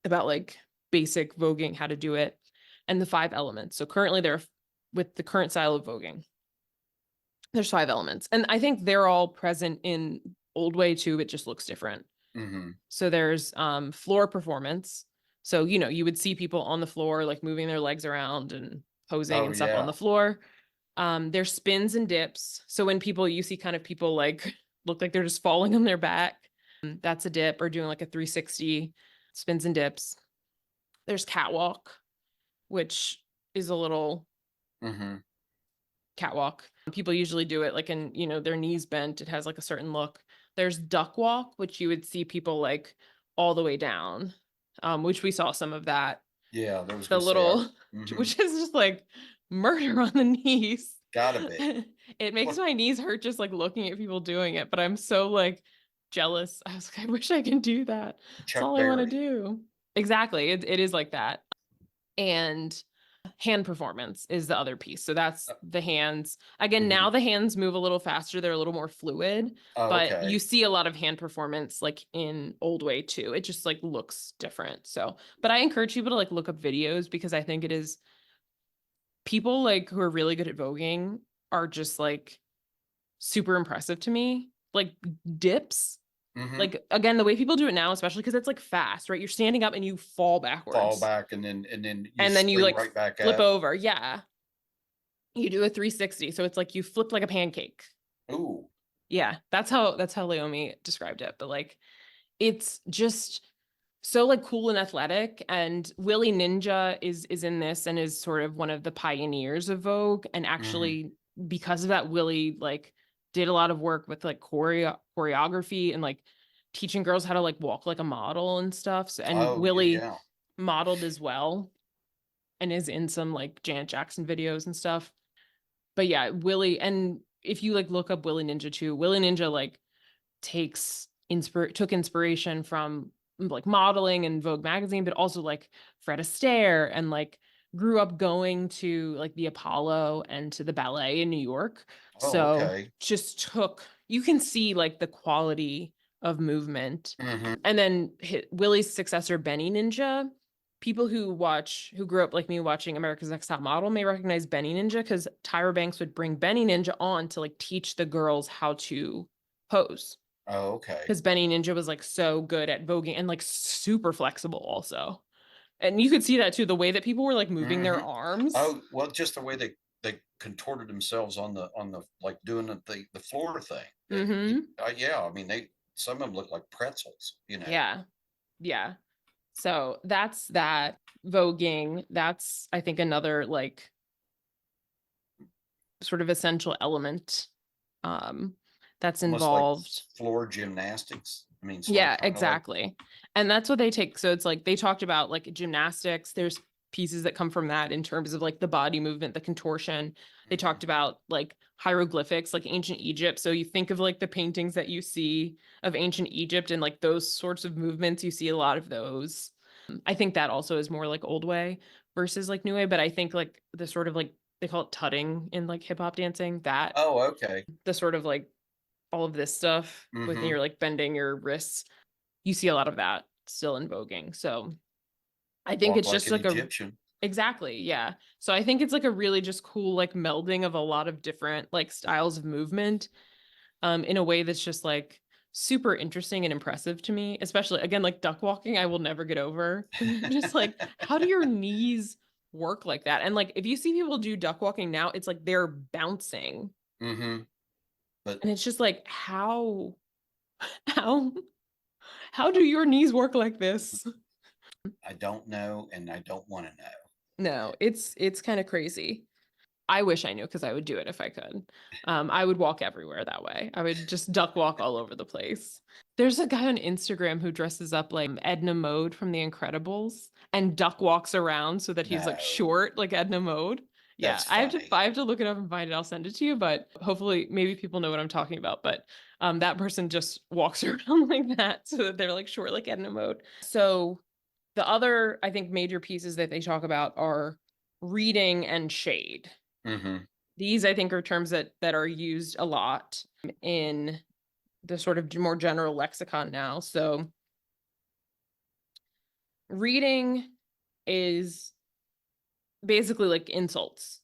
about like basic voguing, how to do it, and the 5 elements. So currently they're with the current style of voguing, there's 5 elements. And I think they're all present in old way too, it just looks different. Hmm. So there's floor performance. So, you know, you would see people on the floor, like moving their legs around and posing Oh and stuff on yeah. the floor. There's spins and dips. So when you see kind of people like look like they're just falling on their back, that's a dip, or doing like a 360 spins and dips. There's catwalk, which is a little Hmm. catwalk. People usually do it like in, you know, their knees bent. It has like a certain look. There's duck walk, which you would see people like all the way down, which we saw some of that. Yeah, there was The gonna say I. little, Hmm. which is just like murder on the knees. Gotta be. It makes Well, my knees hurt just like looking at people doing it, but I'm so like jealous. I was like, I wish I can do that. That's Chuck all I want to Berry. do. Exactly. It is like that. And hand performance is the other piece. So that's the hands. Again, Hmm. now the hands move a little faster. They're a little more fluid, Oh, but you okay. see a lot of hand performance like in old way too. It just like looks different. So, but I encourage people to like look up videos, because I think it is people like who are really good at voguing are just like super impressive to me. Like dips. Hmm. Like again, the way people do it now, especially because it's like fast, right? You're standing up and you fall Fall backwards back and then you and then you spring like right back flip up. over. Yeah. You do a 360. So it's like you flip like a pancake. Ooh. Yeah. That's how Leomi described it. But like it's just so like cool and athletic. And Willie Ninja is in this and is sort of one of the pioneers of Vogue. And Hmm. actually, because of that, Willie like did a lot of work with like choreography and like teaching girls how to like walk like a model and stuff. So, and Oh yeah, Willie yeah. modeled as well and is in some like Janet Jackson videos and stuff. But yeah, Willie, and if you like look up Willie Ninja too, Willie Ninja like took inspiration from like modeling and Vogue magazine, but also like Fred Astaire, and like grew up going to like the Apollo and to the ballet in New York. Oh, So okay. just took, you can see like the quality of movement. Hmm. And then Willie's successor, Benny Ninja. People who grew up like me watching America's Next Top Model may recognize Benny Ninja, because Tyra Banks would bring Benny Ninja on to like teach the girls how to pose, Oh, okay. because Benny Ninja was like so good at voguing and like super flexible also. And you could see that too, the way that people were like moving their Hmm. arms. Oh, well, just the way they contorted themselves on the like doing the floor thing. Mm-hmm. Yeah, I mean some of them look like pretzels. Yeah. Yeah. So that's that. Voguing. That's, I think, another like sort of essential element um that's Almost like involved. floor gymnastics. I mean, sort of Yeah, kind of like. exactly. And that's what they take. So it's like they talked about like gymnastics. There's pieces that come from that in terms of like the body movement, the contortion. They Hmm. talked about like hieroglyphics, like ancient Egypt. So you think of like the paintings that you see of ancient Egypt and like those sorts of movements, you see a lot of those. I think that also is more like old way versus like new way. But I think like the sort of like they call it tutting in like hip hop dancing, that Oh, okay. the sort of like all of this stuff with Hmm. you're like bending your wrists, you see a lot of that still in voguing. So I think Walk it's like just an like a, Egyptian. exactly, yeah. So I think it's like a really just cool like melding of a lot of different like styles of movement in a way that's just like super interesting and impressive to me, especially again like duck walking I will never get over. Just like how do your knees work like that. And like if you see people do duck walking now, it's like they're bouncing. Mm-hmm. But And it's just like how how do your knees work like this? I don't know, and I don't want to know. No, it's kind of crazy. I wish I knew because I would do it if I could. I would walk everywhere that way. I would just duck walk all over the place. There's a guy on Instagram who dresses up like Edna Mode from The Incredibles and duck walks around so that he's like No, short like Edna Mode. Yeah, that's funny. I have to look it up and find it. I'll send it to you, but hopefully maybe people know what I'm talking about. But that person just walks around like that so that they're like short like Edna Mode. So the other, I think, major pieces that they talk about are reading and shade. Mm-hmm. These, I think, are terms that are used a lot in the sort of more general lexicon now. So reading is basically like insults.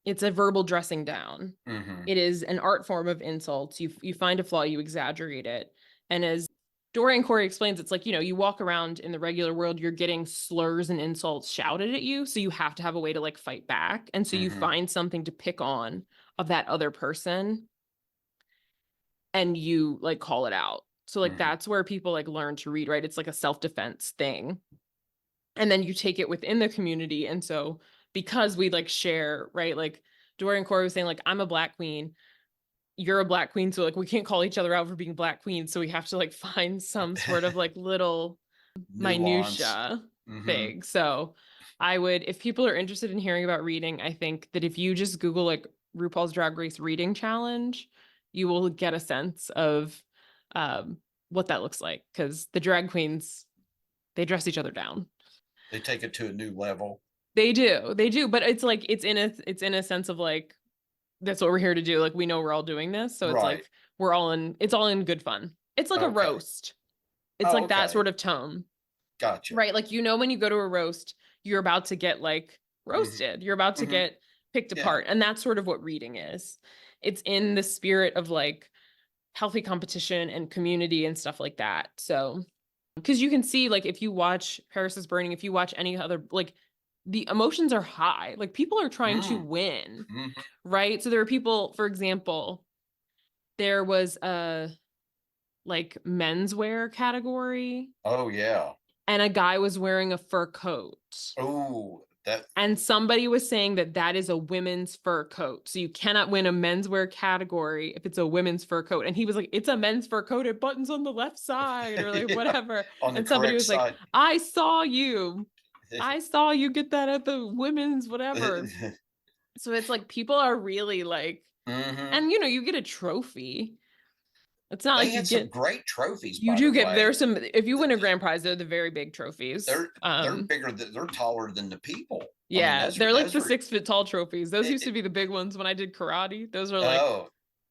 It's a verbal dressing down. Mm-hmm. It is an art form of insults. You find a flaw, you exaggerate it. And as Dorian Corey explains, it's like, you walk around in the regular world, you're getting slurs and insults shouted at you. So you have to have a way to like fight back. And so you Mm-hmm. find something to pick on of that other person and you like call it out. So like Mm-hmm. that's where people like learn to read, right? It's like a self-defense thing. And then you take it within the community. And so because we like share, right? Like Dorian Corey was saying, like, I'm a Black queen, you're a Black queen, so like we can't call each other out for being Black queens, so we have to like find some sort of like little Nuance. minutia Mm-hmm. thing. So I would, if people are interested in hearing about reading, I think that if you just Google like RuPaul's Drag Race reading challenge, you will get a sense of what that looks like, because the drag queens, they dress each other down. They take it to a new level. They do, but it's like it's in a sense of like that's what we're here to do. Like we know we're all doing this, so it's Right. like it's all in good fun. It's like a Okay. roast. It's Oh, like that okay. sort of tone. Gotcha. Right? Like when you go to a roast, you're about to get like Mm-hmm. roasted. You're about to Mm-hmm. get picked Yeah. apart. And that's sort of what reading is. It's in the spirit of like healthy competition and community and stuff like that. So, because you can see like if you watch Paris is Burning, if you watch any other like the emotions are high. Like people are trying to Mm. win, Mm-hmm. right? So there are people, for example, there was a like menswear category Oh yeah. and a guy was wearing a fur coat. Oh, that. And somebody was saying that that is a women's fur coat. So you cannot win a menswear category if it's a women's fur coat. And he was like, it's a men's fur coat. It buttons on the left side or like Yeah, whatever. on the And somebody correct was like, side. I saw you. I saw you get that at the women's whatever. So it's like people are really like, Mm-hmm. and you get a trophy. It's not They like you had some get, great trophies, you by do the get, way. there's some, if you win a grand prize, they're the very big trophies. They're bigger than they're taller than the people. I mean, Yeah, they're like those the are 6 foot tall trophies. Those it, used to be the big ones when I did karate. oh,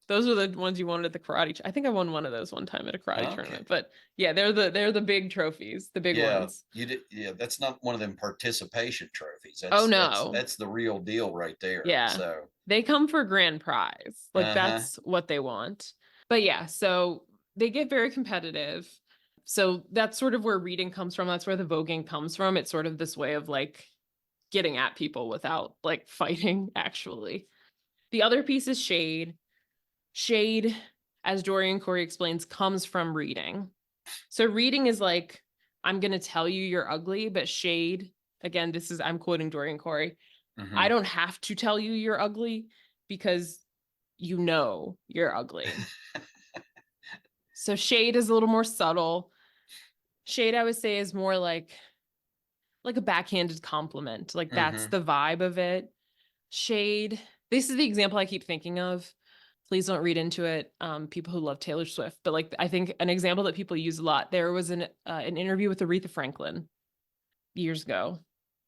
Those are the ones you wanted at the karate. I think I won one of those one time at a karate okay. tournament. But yeah, they're the big trophies, the big Yeah, ones. you did. Yeah, that's not one of them participation trophies. Oh That's no. that's the real deal right there. Yeah. So, They come for grand prize. Like uh-huh. that's what they want. But yeah, so they get very competitive. So that's sort of where reading comes from. That's where the voguing comes from. It's sort of this way of like getting at people without like fighting actually. The other piece is shade. Shade, as Dorian Corey explains, comes from reading. So reading is like, I'm going to tell you you're ugly, but shade, again, I'm quoting Dorian Corey. I Hmm. don't have to tell you you're ugly because you know you're ugly. So shade is a little more subtle. Shade, I would say, is more like a backhanded compliment. Like that's Hmm. the vibe of it. Shade. This is the example I keep thinking of. Please don't read into it. People who love Taylor Swift, but like I think an example that people use a lot. There was an interview with Aretha Franklin years ago,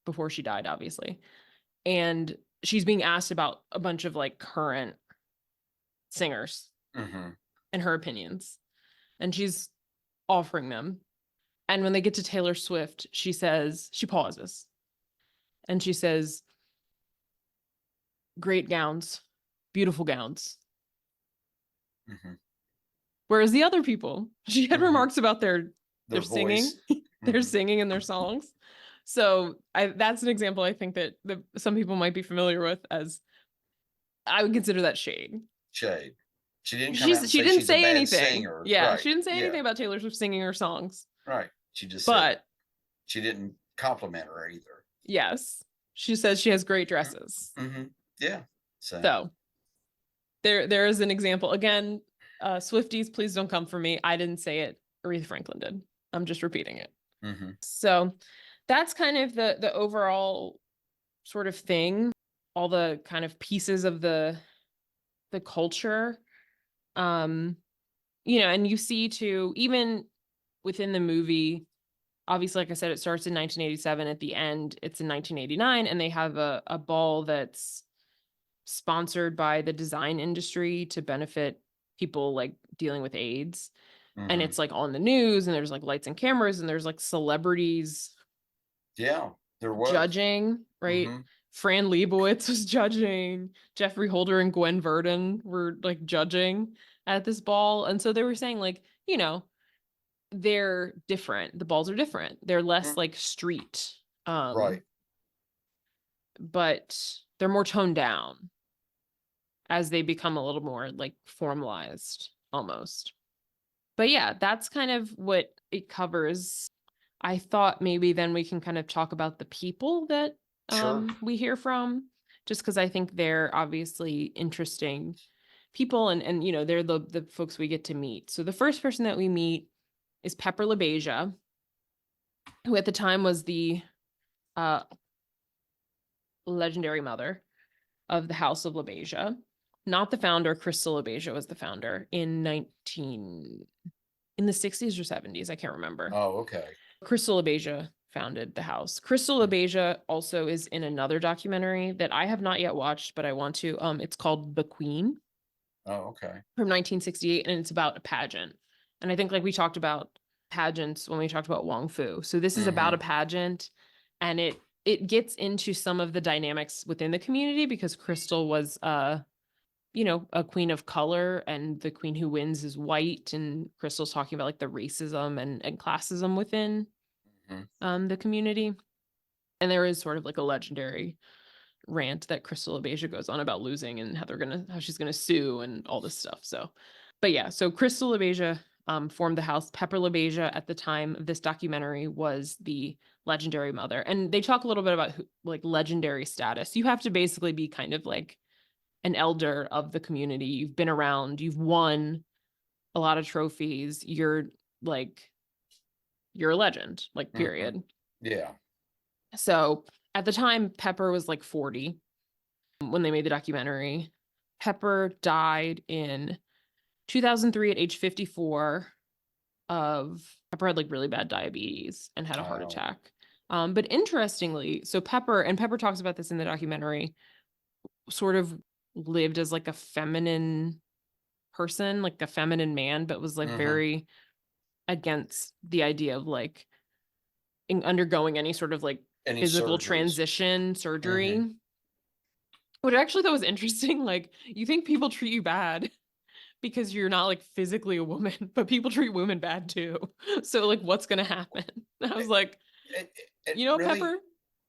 before she died, obviously, and she's being asked about a bunch of like current singers Hmm. and her opinions, and she's offering them. And when they get to Taylor Swift, she pauses, and she says, "Great gowns, beautiful gowns." Hmm. Whereas the other people, she had Hmm. remarks about their Their singing, voice. their Hmm. singing and their songs. So that's an example I think that some people might be familiar with, as I would consider that shade. Shade. She didn't come out and She say didn't she's a say bad anything. singer. Yeah, Right. she didn't say Yeah. anything about Taylor Swift singing her songs. Right. She just said But she didn't compliment her either. yes, she says she has great dresses. Mm-hmm. Yeah. So there is an example. Again, Swifties, please don't come for me. I didn't say it. Aretha Franklin did. I'm just repeating it. Mm-hmm. So that's kind of the overall sort of thing, all the kind of pieces of the culture. And you see too, even within the movie, obviously, like I said, it starts in 1987. At the end, it's in 1989, and they have a ball that's sponsored by the design industry to benefit people like dealing with AIDS. And Mm-hmm. it's like on the news, and there's like lights and cameras, and there's like celebrities Yeah, there was. judging, right? Mm-hmm. Fran Lebowitz was judging. Jeffrey Holder and Gwen Verdon were like judging at this ball. And so they were saying, like, they're different. The balls are different. They're less like street. Right. But they're more toned down as they become a little more like formalized almost. But yeah, that's kind of what it covers. I thought maybe then we can kind of talk about the people that Sure. we hear from, just because I think they're obviously interesting people, and they're the folks we get to meet. So the first person that we meet is Pepper LaBeija, who at the time was the legendary mother of the House of LaBeija. Not the founder. Crystal LaBeija was the founder in the 60s or 70s. I can't remember. Oh, okay. Crystal LaBeija founded the house. Crystal LaBeija also is in another documentary that I have not yet watched, but I want to. It's called The Queen. Oh, okay. From 1968, and it's about a pageant. And I think like we talked about pageants when we talked about Wong Fu. So this is about a pageant, and it gets into some of the dynamics within the community, because Crystal was a queen of color, and the queen who wins is white, and Crystal's talking about like the racism and classism within the community. And there is sort of like a legendary rant that Crystal LaBeija goes on about losing, and how she's gonna sue and all this stuff. So, but yeah, so Crystal LaBeija formed the house. Pepper LaBeija at the time of this documentary was the legendary mother, and they talk a little bit about like legendary status. You have to basically be kind of like an elder of the community. You've been around, you've won a lot of trophies. You're a legend, like, period. Yeah. So at the time, Pepper was like 40 when they made the documentary. Pepper died in 2003 at age 54 Pepper had like really bad diabetes and had a heart attack. But interestingly, so Pepper talks about this in the documentary, sort of lived as like a feminine person, like a feminine man, but was like very against the idea of like undergoing any sort of like physical transition surgery. What I actually thought was interesting, like, you think people treat you bad because you're not like physically a woman, but people treat women bad too. So like, what's gonna happen? I was like, really, Pepper,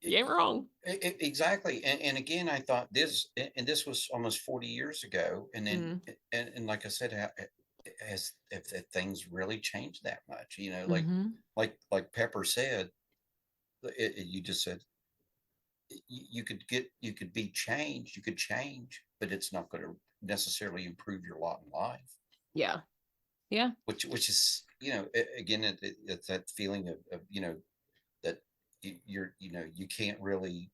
you ain't wrong. Exactly. And again, I thought and this was almost 40 years ago. And then, and like I said, if things really changed that much, like Pepper said, you just said, you could be changed, you could change, but it's not going to necessarily improve your lot in life. Yeah. Which is, again, it's that feeling of that you can't really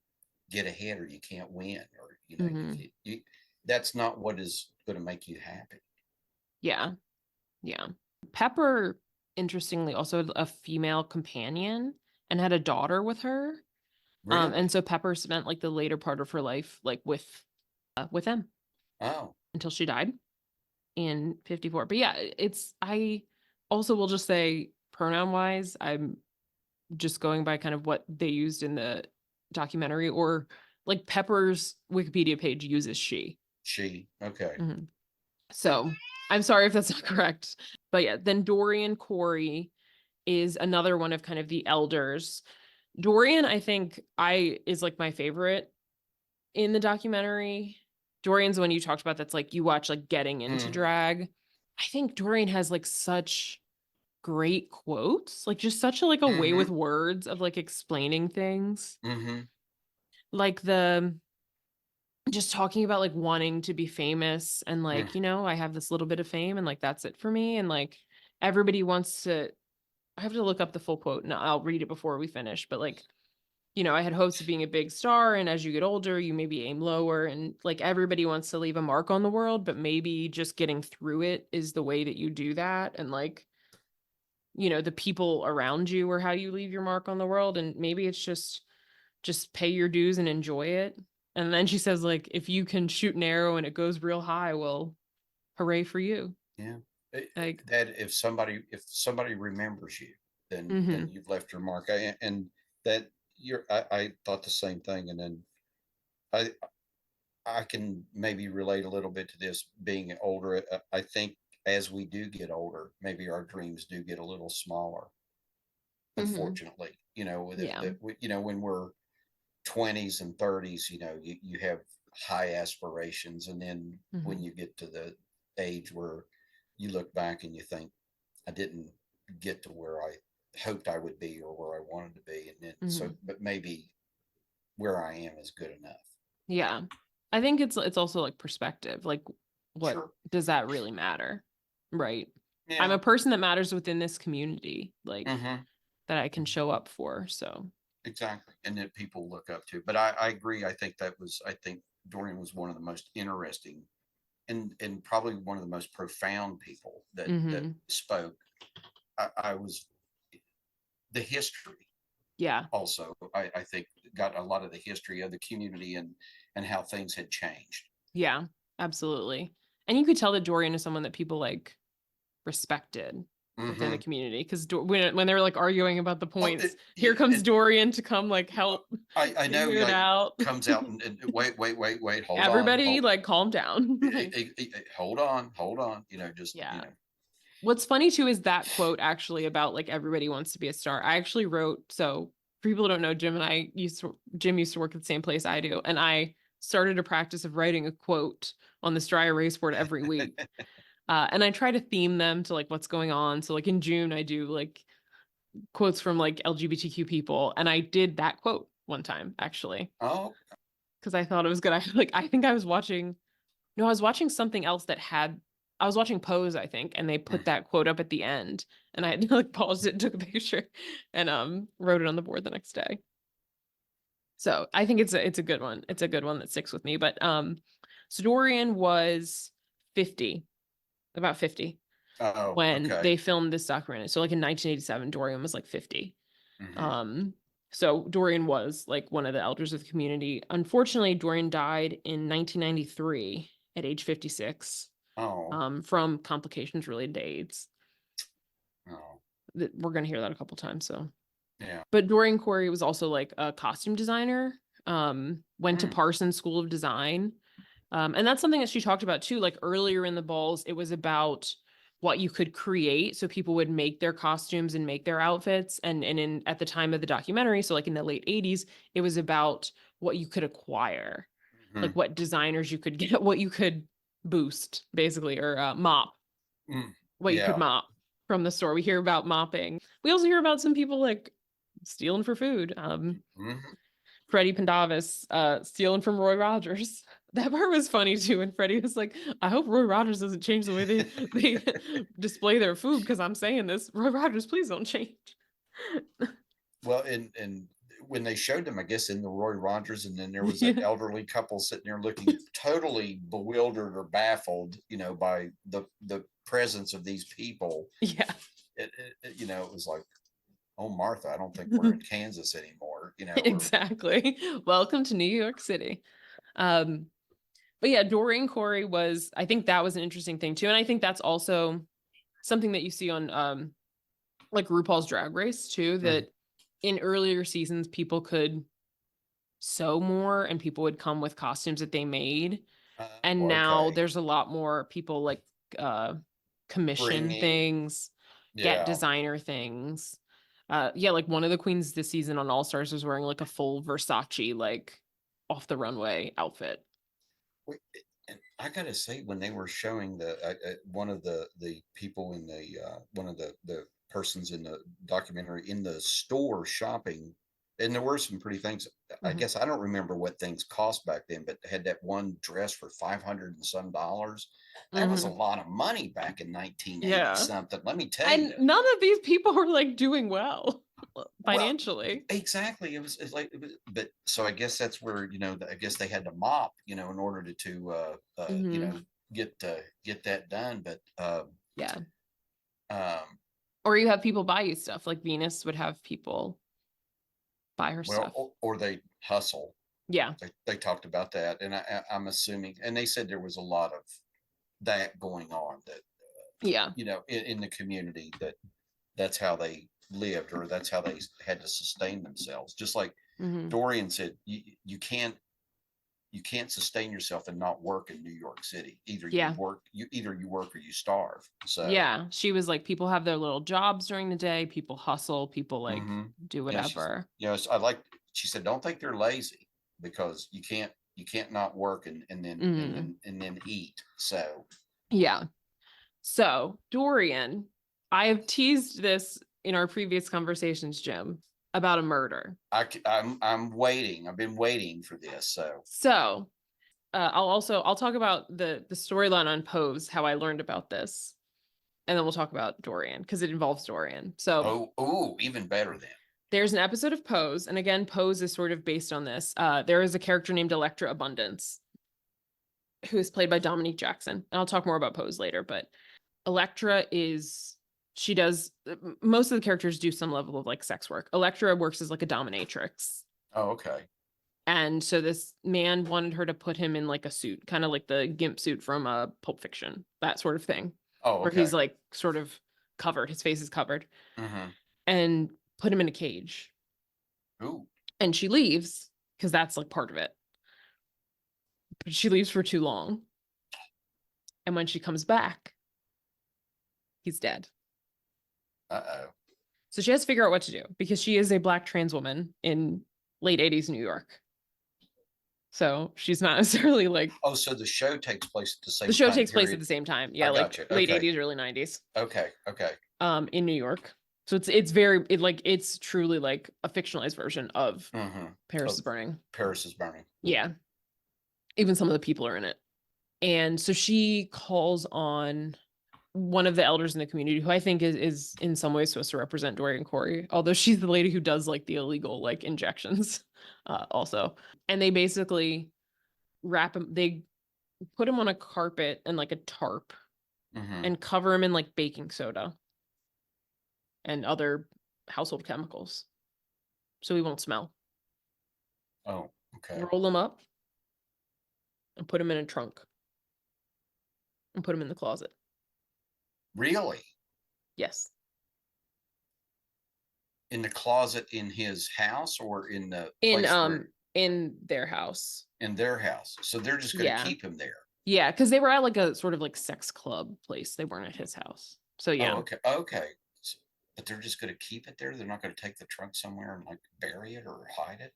get ahead, or you can't win, or that's not what is going to make you happy. Yeah. Pepper, interestingly, also had a female companion and had a daughter with her. Really? And so Pepper spent like the later part of her life like with them. Oh. Until she died in 54. But yeah, I also will just say, pronoun wise, I'm just going by kind of what they used in the documentary, or like Pepper's Wikipedia page uses she. Okay. So I'm sorry if that's not correct, but yeah, then Dorian Corey is another one of kind of the elders. Dorian, I think is like my favorite in the documentary. Dorian's the one you talked about that's like you watch like getting into Mhm. drag. I think Dorian has like such great quotes, like just such a like a way with Mhm. words of like explaining things. Mhm. Like the just talking about like wanting to be famous and Mm. like, I have this little bit of fame and like that's it for me. And like everybody wants to I have to look up the full quote and I'll read it before we finish, but like I had hopes of being a big star, and as you get older, you maybe aim lower, and like everybody wants to leave a mark on the world, but maybe just getting through it is the way that you do that. And like, the people around you are how you leave your mark on the world. And maybe it's just pay your dues and enjoy it. And then she says, like, if you can shoot an arrow and it goes real high, well, hooray for you. Yeah. Like, That if somebody remembers you, then mm-hmm, you've left your mark. And that I thought the same thing. And then I I can maybe relate a little bit to this being older. I think as we do get older, maybe our dreams do get a little smaller. mm-hmm, Unfortunately, yeah, when we're 20s and 30s, you have high aspirations, and then when mm-hmm, you get to the age where you look back and you think, I didn't get to where I hoped I would be or where I wanted to be, and then mm-hmm, but maybe where I am is good enough. yeah. I think it's also like perspective. Like, what Sure. does that really matter? Right. I'm Yeah. a person that matters within this community, like Mm-hmm. that I can show up for. So, Exactly. And that people look up to. But I agree. I think Dorian was one of the most interesting and probably one of the most profound people that hmm, spoke. I was the history yeah, also, I think got a lot of the history of the community and how things had changed. yeah, absolutely. And you could tell that Dorian is someone that people like respected within the Mm-hmm. community because when they were like arguing about the Oh, points, here comes Dorian to come like help I know, figure it like, out. comes out and wait, wait, wait, wait, hold on, Everybody like calm down. Like, hold on, just yeah. What's funny too is that quote actually about like everybody wants to be a star. I actually wrote, so for people who don't know, Jim used to work at the same place I do, and I started a practice of writing a quote on this dry erase board every week. And I try to theme them to like what's going on. So like in June, I do like quotes from like LGBTQ people, and I did that quote one time actually Oh. because I thought it was good. I think I was watching no, I was watching something else I was watching Pose, I think, and they put Mm. that quote up at the end. And I had to like pause it, took a picture, and wrote it on the board the next day. So I think it's a good one. It's a good one that sticks with me. But so Dorian was 50, about 50, Oh, when okay. they filmed this documentary. So like in 1987, Dorian was like 50. Hmm. Um, so Dorian was like one of the elders of the community. Unfortunately, Dorian died in 1993 at age 56, Oh. from complications related to AIDS. Oh. We're going to hear that a couple times. So, Yeah. but Dorian Corey was also like a costume designer, went to Mm. Parsons School of Design. And that's something that she talked about too. Like earlier in the balls, it was about what you could create. So people would make their costumes and make their outfits. And at the time of the documentary, so like in the late 80s, it was about what you could acquire, like Hmm. what designers you could get, what you could boost, basically, or mop, Mm. what you could Yeah. mop from the store. We hear about mopping. We also hear about some people like stealing for food. Hmm. Freddie Pendavis stealing from Roy Rogers. That part was funny too. And Freddie was like, I hope Roy Rogers doesn't change the way they display their food because I'm saying this. Roy Rogers, please don't change. Well, and when they showed them, I guess in the Roy Rogers, and then there was that Yeah. elderly couple sitting there looking totally bewildered or baffled, by the presence of these people. Yeah. It was like, oh, Martha, I don't think we're in Kansas anymore, or Exactly. Welcome to New York City. Um, but yeah, Doreen Corey was, I think that was an interesting thing too. And I think that's also something that you see on like RuPaul's Drag Race too, mm, that in earlier seasons people could sew more and people would come with costumes that they made. And now okay, there's a lot more people like uh commission bringing, things, get yeah, designer things. Yeah, like one of the queens this season on All Stars was wearing like a full Versace, like off the runway outfit. Wait, and I gotta say, when they were showing one of the people in the one of the persons in the documentary in the store shopping, and there were some pretty things. I Mhm. guess I don't remember what things cost back then, but they had that one dress for 500 and some dollars. That was a Mhm. lot of money back in 1980 Yeah. something. Let me tell And you. none of these people were like doing well Well, financially. exactly. It's like, but so I guess that's where, I guess they had to mop, in order Mhm. get that done. But Yeah. um, Or you have people buy you stuff. Like Venus would have people buy her well, stuff. or they hustle. Yeah. They talked about that, and I'm assuming, and they said there was a lot of that going on, that Yeah. in the community, that's how they lived, or that's how they had to sustain themselves. Just like Mhm. Dorian said, you can't sustain yourself and not work in New York City. Yeah. Either you work or you starve. So, Yeah. She was like, people have their little jobs during the day, people hustle, people like hmm do yeah, she's, whatever. I like, she said, don't think they're lazy, because you can't not work and then and Mhm. then and then eat. So, Yeah. So, Dorian, I have teased this in our previous conversations, Jim, about a murder. I'm waiting. I've been waiting for this. So, So, I'll talk about the storyline on Pose, how I learned about this, and then we'll talk about Dorian because it involves Dorian. So, even better then. there's an episode of Pose, and again, Pose is sort of based on this. There is a character named Electra Abundance who is played by Dominique Jackson. And I'll talk more about Pose later, but Electra is she does most of the characters do some level of like sex work. Electra works as like a dominatrix. Oh, okay. And so this man wanted her to put him in like a suit, kind of like the gimp suit from Pulp Fiction, that sort of thing, Oh, where okay. he's like sort of covered, his face is covered, Mm-hmm. and put him in a cage. Ooh. And she leaves because that's like part of it. But she leaves for too long. And when she comes back, he's dead. Uh-oh. So she has to figure out what to do because she is a Black trans woman in late 80s New York. So she's not necessarily like Oh, so the show takes place at the the same show time takes place at period. the same time. I Yeah, got like you. late Okay. 80s, early 90s. Okay. Okay. In New York. So it's very like it's truly like a fictionalized version of Mm-hmm. Paris Oh, is Burning. Paris is Burning. Yeah. Even some of the people are in it. And so she calls on one of the elders in the community who I think is in some ways supposed to represent Dorian Corey, although she's the lady who does like the illegal like injections also. And they basically wrap him, they put him on a carpet and like a tarp Mm-hmm. and cover him in like baking soda and other household chemicals so he won't smell. Oh, okay. Roll him up and put him in a trunk and put him in the closet. Really? Yes. In the closet in his house, or in the In place where, in their house. in their house? So they're just going to Yeah. keep him there. Yeah, because they were at like a sort of like sex club place. They weren't at his house. So Oh, yeah. okay. Okay. But they're just going to keep it there. They're not going to take the trunk somewhere and like bury it or hide it.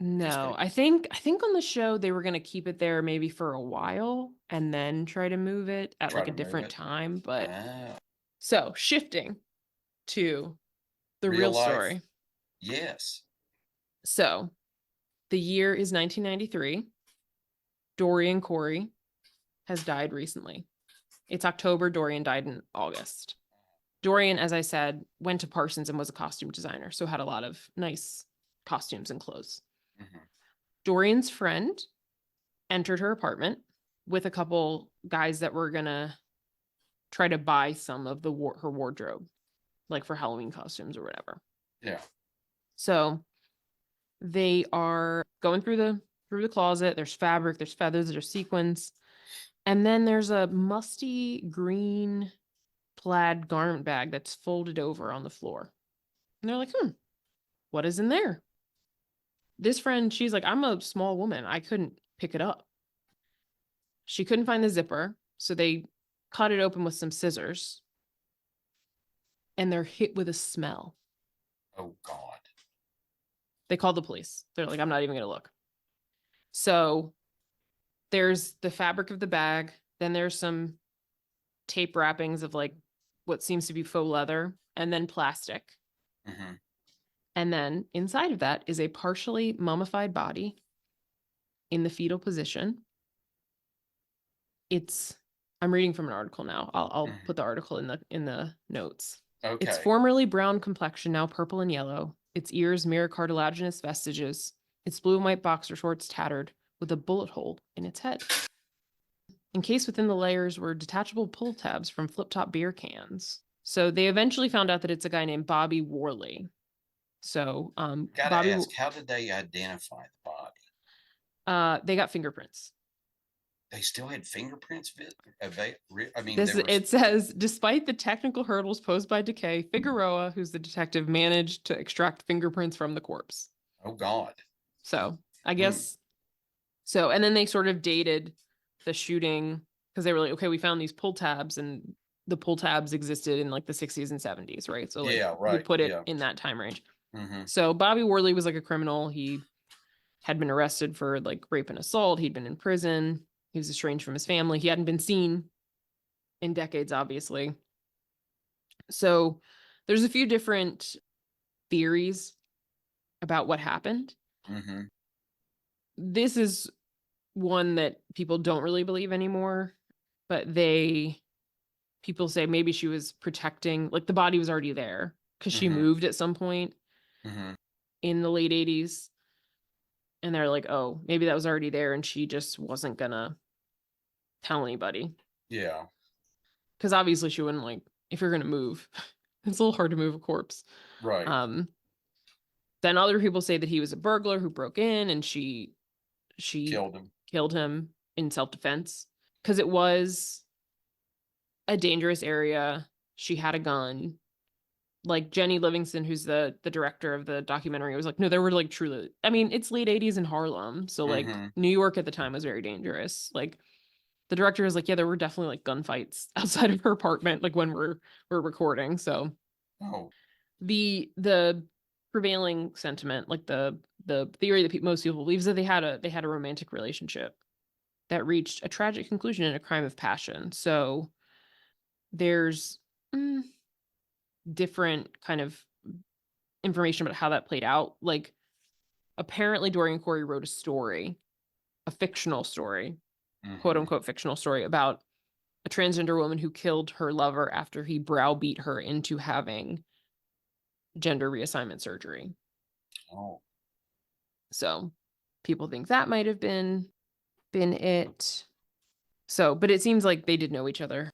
Just No, going to I think on the show they were gonna keep it there maybe for a while and then try to move it at try like a to move different it. time. But Ah, so shifting to the real real life. story. Yes. So the year is 1993. Dorian Corey has died recently. It's October. Dorian died in August. Dorian, as I said, went to Parsons and was a costume designer, so had a lot of nice costumes and clothes. Mm-hmm. Dorian's friend entered her apartment with a couple guys that were gonna try to buy some of her wardrobe, like for Halloween costumes or whatever. Yeah. So they are going through the closet. There's fabric, there's feathers, there's sequins, and then there's a musty green plaid garment bag that's folded over on the floor. And they're like, what is in there? This friend, she's like, I'm a small woman. I couldn't pick it up. She couldn't find the zipper, so they cut it open with some scissors, and they're hit with a smell. Oh God. They called the police. They're like, I'm not even going to look. So there's the fabric of the bag. Then there's some tape wrappings of like what seems to be faux leather, and then plastic. Mm-hmm. And then inside of that is a partially mummified body in the fetal position. I'm reading from an article now. I'll put the article in the notes. Okay. Its formerly brown complexion, now purple and yellow. Its ears mirror cartilaginous vestiges. Its blue and white boxer shorts tattered, with a bullet hole in its head. Encased within the layers were detachable pull tabs from flip-top beer cans. So they eventually found out that it's a guy named Bobby Worley. So Gotta Bobby, ask, how did they identify the body? they got fingerprints. They still had fingerprints. I mean, It says, despite the technical hurdles posed by decay, Figueroa, who's the detective, managed to extract fingerprints from the corpse. Oh God. So I guess so. And then they sort of dated the shooting because they were like, okay, we found these pull tabs, and the pull tabs existed in like the 60s and 70s, right? So like, Yeah, right. we put it Yeah. in that time range. Mm-hmm. So Bobby Worley was like a criminal. He had been arrested for like rape and assault. He'd been in prison. He was estranged from his family. He hadn't been seen in decades, obviously. So there's a few different theories about what happened. Mm-hmm. This is one that people don't really believe anymore, but people say maybe she was protecting, like the body was already there because she moved at some point in the late 80s. And they're like, oh, maybe that was already there and she just wasn't gonna tell anybody. Yeah. Because obviously she wouldn't, like, if you're gonna move, it's a little hard to move a corpse. Right. Then other people say that he was a burglar who broke in and she killed him in self-defense because it was a dangerous area. She had a gun. Like Jenny Livingston, who's the director of the documentary, was like, no, there were like truly, I mean, it's late 80s in Harlem. So like New York at the time was very dangerous. Like the director was like, yeah, there were definitely like gunfights outside of her apartment, like when we're recording. So the prevailing sentiment, like the theory that most people believe, is that they had a romantic relationship that reached a tragic conclusion in a crime of passion. So there's different kind of information about how that played out. Like apparently Dorian Corey wrote a story, a fictional story, quote unquote fictional story, about a transgender woman who killed her lover after he browbeat her into having gender reassignment surgery. Oh. So people think that might have been it. So, but it seems like they did know each other.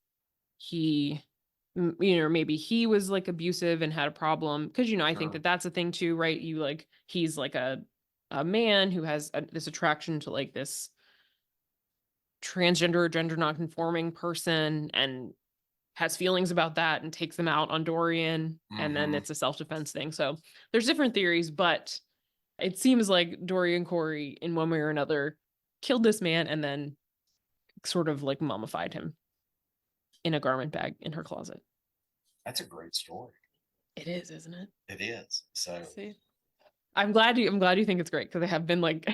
He, maybe he was like abusive and had a problem because, I think that that's a thing too, right? He's like a man who has this attraction to like this transgender or gender nonconforming person and has feelings about that and takes them out on Dorian. And then it's a self-defense thing. So there's different theories, but it seems like Dorian Corey in one way or another killed this man and then sort of like mummified him in a garment bag in her closet. That's a great story. It is, isn't it? It is. So see, I'm glad you think it's great because I have been like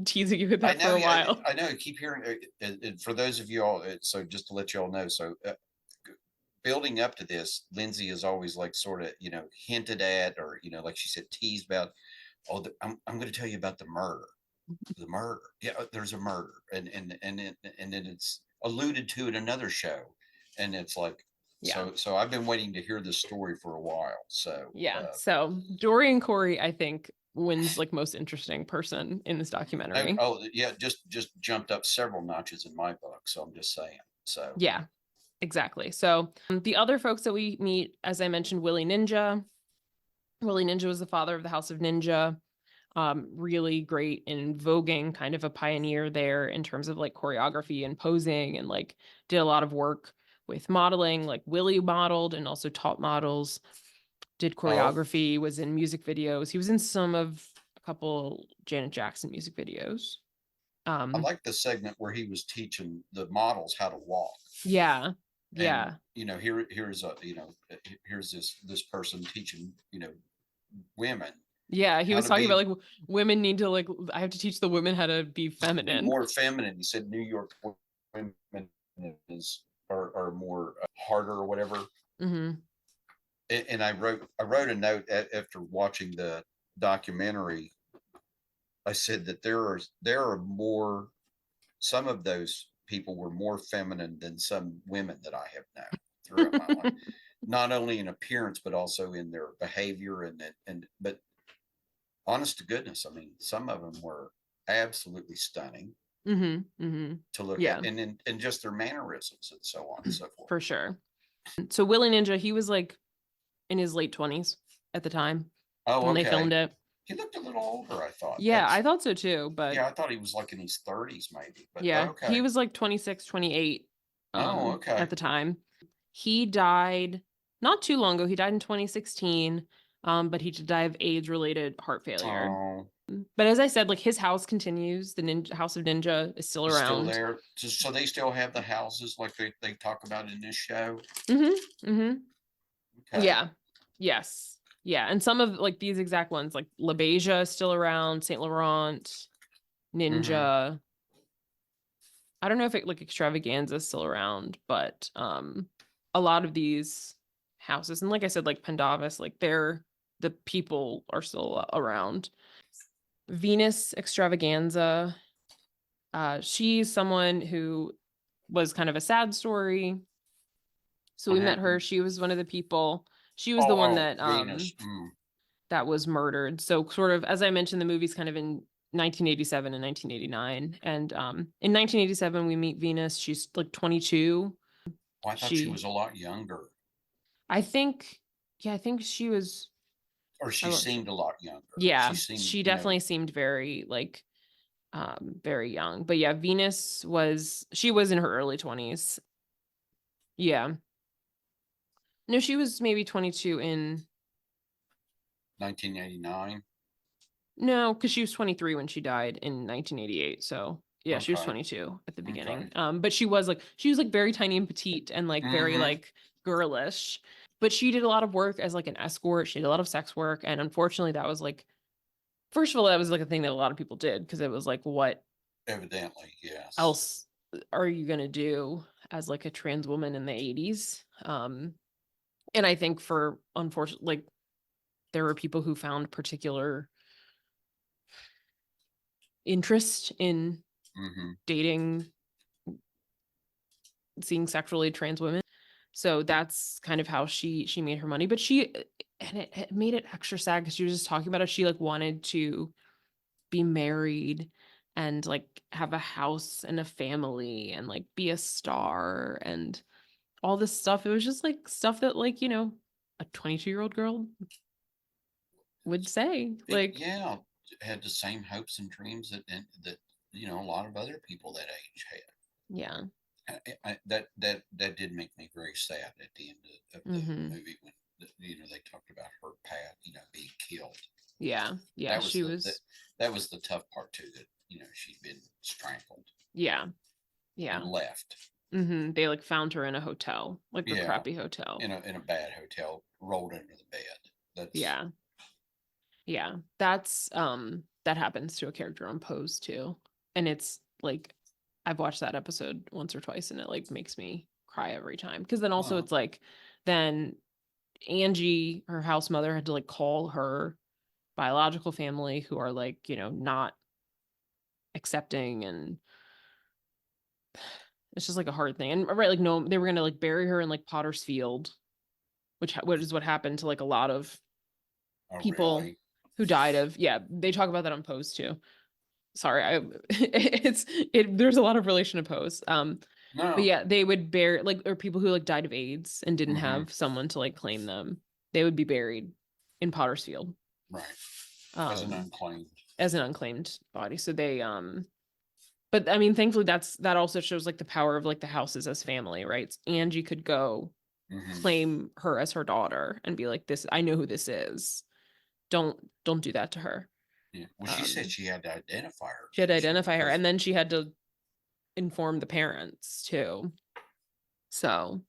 teasing you with that for a while. I know. I keep hearing it. For those of you all, so just to let you all know, so building up to this, Lindsay is always like sort of hinted at, or like she said, teased about. Oh, I'm going to tell you about the murder. The murder. Yeah, there's a murder, and then it's alluded to in another show, and it's like. Yeah. So I've been waiting to hear this story for a while. So yeah. So Dorian Corey, I think, wins like most interesting person in this documentary. Yeah, just jumped up several notches in my book. So I'm just saying. So yeah, exactly. So the other folks that we meet, as I mentioned, Willie Ninja. Willie Ninja was the father of the House of Ninja. Really great in voguing, kind of a pioneer there in terms of like choreography and posing, and like did a lot of work with modeling. Like Willie modeled and also taught models, did choreography, was in music videos. He was in a couple Janet Jackson music videos. I like the segment where he was teaching the models how to walk. Yeah. And, here's here's this person teaching, women Yeah, he how was to talking about be like women need to like I have to teach the women how to be feminine. more feminine. He said New York women is are more harder or whatever. Hmm. And I wrote a note after watching the documentary. I said that there are more, some of those people were more feminine than some women that I have known throughout my life, not only in appearance but also in their behavior and but honest to goodness, I mean, some of them were absolutely stunning Hmm. Hmm. to look Yeah, at, and just their mannerisms and so on and so forth. for sure. So Willie Ninja, he was like in his late 20s at the time Oh, when they filmed okay. it. He looked a little older, I thought. Yeah, I That's thought so too, but Yeah, I thought he was like in his 30s maybe, but yeah, he okay. was like 26, 28 Oh, at okay. the time. He died not too long ago. He died in 2016, but he did die of AIDS-related heart failure. Oh, But as I said, like his house continues. The Ninja House of Ninja is still it's still around. there. So they still have the houses like they talk about in this show. Hmm. Hmm. Okay. Yeah. Yes. Yeah. And some of like these exact ones, like La Beja is still around, Saint Laurent, Mm-hmm. Ninja. I don't know if it like Extravaganza is still around, but a lot of these houses, and like I said, like Pendavis, like they're the people are still around. Venus Extravaganza, she's someone who was kind of a sad story. So What we met her. happened? She was one of the people. She was the Oh, one oh, Venus. Mm. that was murdered. So sort of as I mentioned, the movie's kind of in 1987 and 1989. And in 1987 we meet Venus. She's like 22. Oh, I thought she She was a lot younger, I think yeah, I think she was or I she don't seemed a lot younger. She yeah, seemed, she definitely seemed very like very young. But yeah, Venus was she was in her early 20s. Yeah. No, she was maybe 22 in 1989. no, because she was 23 when she died in 1988. So yeah, she was Okay. 22 at the Okay. beginning. But she was like very tiny and petite and like very Mm-hmm. like girlish. But she did a lot of work as like an escort. She did a lot of sex work. And unfortunately, that was like first of all, that was like a thing that a lot of people did because it was like, what Evidently, yes. else are you gonna do as like a trans woman in the 80s? And I think for unfortunately, like there were people who found particular interest in Mm-hmm. dating, seeing sexually trans women. So that's kind of how she made her money. But she and it made it extra sad because she was just talking about how she like wanted to be married and like have a house and a family and like be a star and all this stuff. It was just like stuff that like, a 22-year-old girl would say. Like, Yeah, had the same hopes and dreams that a lot of other people that age had. yeah. That did make me very sad at the end of the Hmm. movie when they talked about her path, being killed. Yeah. Yeah. That was She the was, that was the tough part too. That she'd been strangled yeah. and Yeah. left. They like found her in a hotel, like a Yeah, crappy hotel. in a bad hotel, rolled under the bed. That's Yeah. Yeah. That happens to a character on Pose too. And it's like I've watched that episode once or twice and it like makes me cry every time. Cause then also well, it's like then Angie, her house mother, had to like call her biological family who are like, not accepting and it's just like a hard thing. And right, like no, they were gonna like bury her in like Potter's Field, which is what happened to like a lot of oh people really? who died of yeah, they talk about that on Pose too. Sorry, I there's a lot of relation to Pose. But No. yeah, they would bury like or people who like died of AIDS and didn't Hmm. have someone to like claim them. They would be buried in Potter's Field. Right. As an Um unclaimed. as an unclaimed body. So they but I mean thankfully that also shows like the power of like the houses as family, right? Angie could go Hmm. claim her as her daughter and be like, this, I know who this is. Don't do that to her. Yeah. Well, she said Um she had to identify her, she had to didn't she? identify her Because and then she had to inform the parents too. So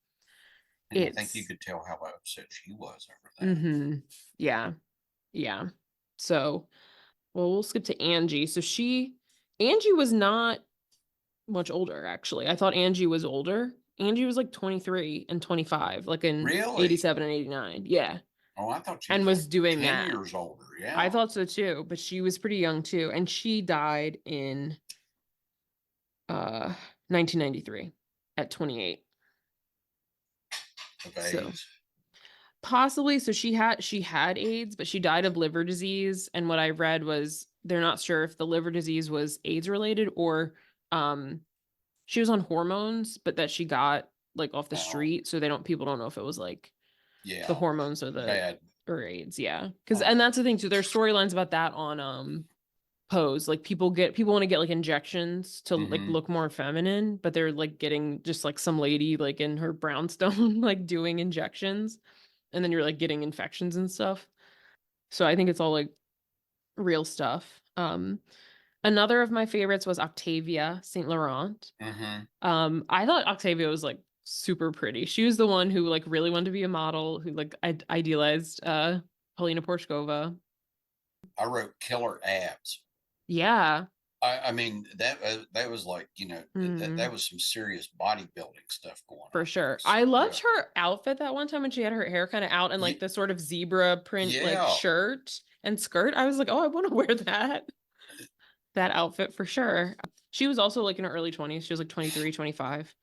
and I think you it's could tell how upset she was over that. yeah. Yeah. So, well, we'll skip to Angie. So Angie was not much older, actually. I thought Angie was older. Angie was like 23 and 25, like in Really? 87 and 89. Yeah. Oh, I thought she And was like was doing 10 that. years older. I Yeah. thought so too, but she was pretty young too. And she died in 1993 at 28. Of So age. possibly, so she had AIDS, but she died of liver disease. And what I read was they're not sure if the liver disease was AIDS related or um she was on hormones, but that she got like off the Oh, street. So people don't know if it was like the yeah. hormones Bad. or AIDS. Yeah. Cause, and Oh. that's the thing too. There's storylines about that on Pose. Like people want to get like injections to like Hmm. look more feminine, but they're like getting just like some lady like in her brownstone, like doing injections. And then you're like getting infections and stuff. So I think it's all like real stuff. Another of my favorites was Octavia Saint Laurent. Hmm. I thought Octavia was like super pretty. She was the one who like really wanted to be a model, who like idealized Polina Porshkova. I wrote killer abs. Yeah. I mean that was like, that Mhm. was some serious bodybuilding stuff going For on there. sure. So I yeah. loved her outfit that one time when she had her hair kind of out and like Ye- the sort of zebra print like Yeah. shirt and skirt. I was like, oh, I want to wear that outfit for sure. She was also like in her early 20s. She was like 23, 25.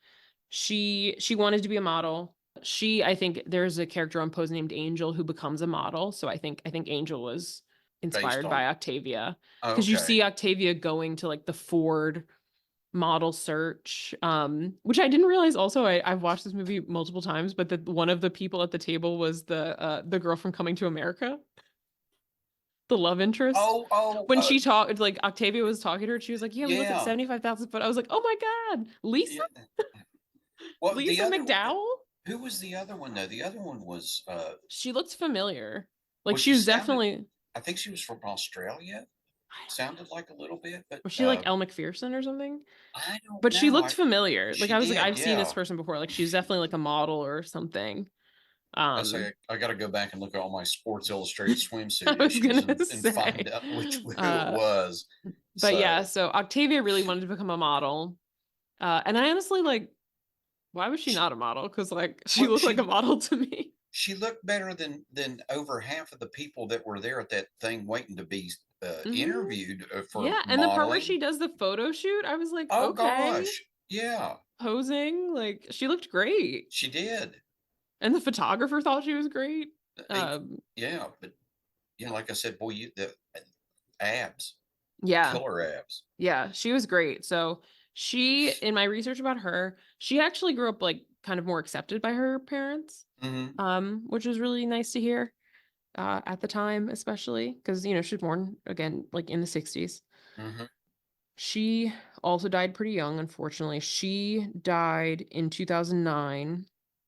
She wanted to be a model. I think there's a character on Pose named Angel who becomes a model. So I think Angel was Based inspired by on. Octavia because you Okay. see Octavia going to like the Ford model search, which I didn't realize also. I've watched this movie multiple times, but that one of the people at the table was the girl from Coming to America, the love interest. Oh, oh, When she talked, like Octavia was talking to her, she was like, "Yeah, we looked at yeah. 75,000 foot." I was like, "Oh my God, Lisa, Yeah. Well, the Lisa other one, McDowell." who was the other one though? The other one She looked familiar. Like was she she was sounded, definitely, I think she was from Australia. I don't know. Sounded like a little bit, but Was she like Elle Macpherson or something? I don't But she know. looked familiar. Like She I was like, did, I've seen this yeah. person before. Like she's definitely like a model or something. I say Um, I got to go back and look at all my Sports Illustrated I swimsuit was issues gonna and find say. out who it Uh, was. but yeah, So so Octavia really wanted to become a model. And I honestly like, why was she she, not a model? Because like she well, looked like a model to me. she looked better than over half of the people that were there at that thing waiting to be Hmm. interviewed for Yeah, and the part where modeling. she does the photo shoot, I was like, Oh okay, gosh, yeah, posing, like she looked great. she did. And the photographer thought she was great. It- Um, yeah, but like I said, boy, the abs, yeah, killer abs. yeah, she was great. So in my research about her, she actually grew up like kind of more accepted by her parents, Hmm. which was really nice to hear at the time, especially because she was born again like in the 60s. Hmm. She also died pretty young, unfortunately. She died in 2009.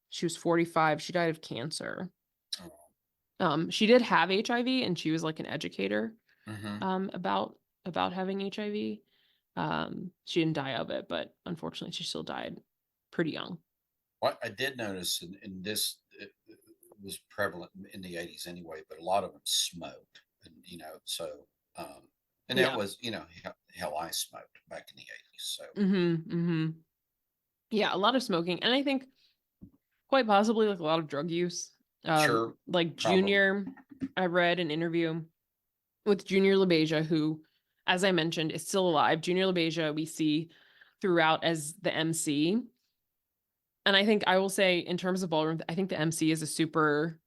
She was 45. She died of cancer. She did have HIV and she was like an educator Hmm. about having HIV. She didn't die of it, but unfortunately she still died pretty young. What I did notice, and this was prevalent in the '80s anyway, but a lot of them smoked, and so um, and that Yeah. was hell, I smoked back in the '80s. So Mm-hmm. Yeah, a lot of smoking. And I think quite possibly like a lot of drug use. sure, Like probably. Junior, I read an interview with Junior LaBeija, who, as I mentioned, is still alive. Junior LaBeija we see throughout as the MC. And I think I will say, in terms of ballroom, I think the MC is a super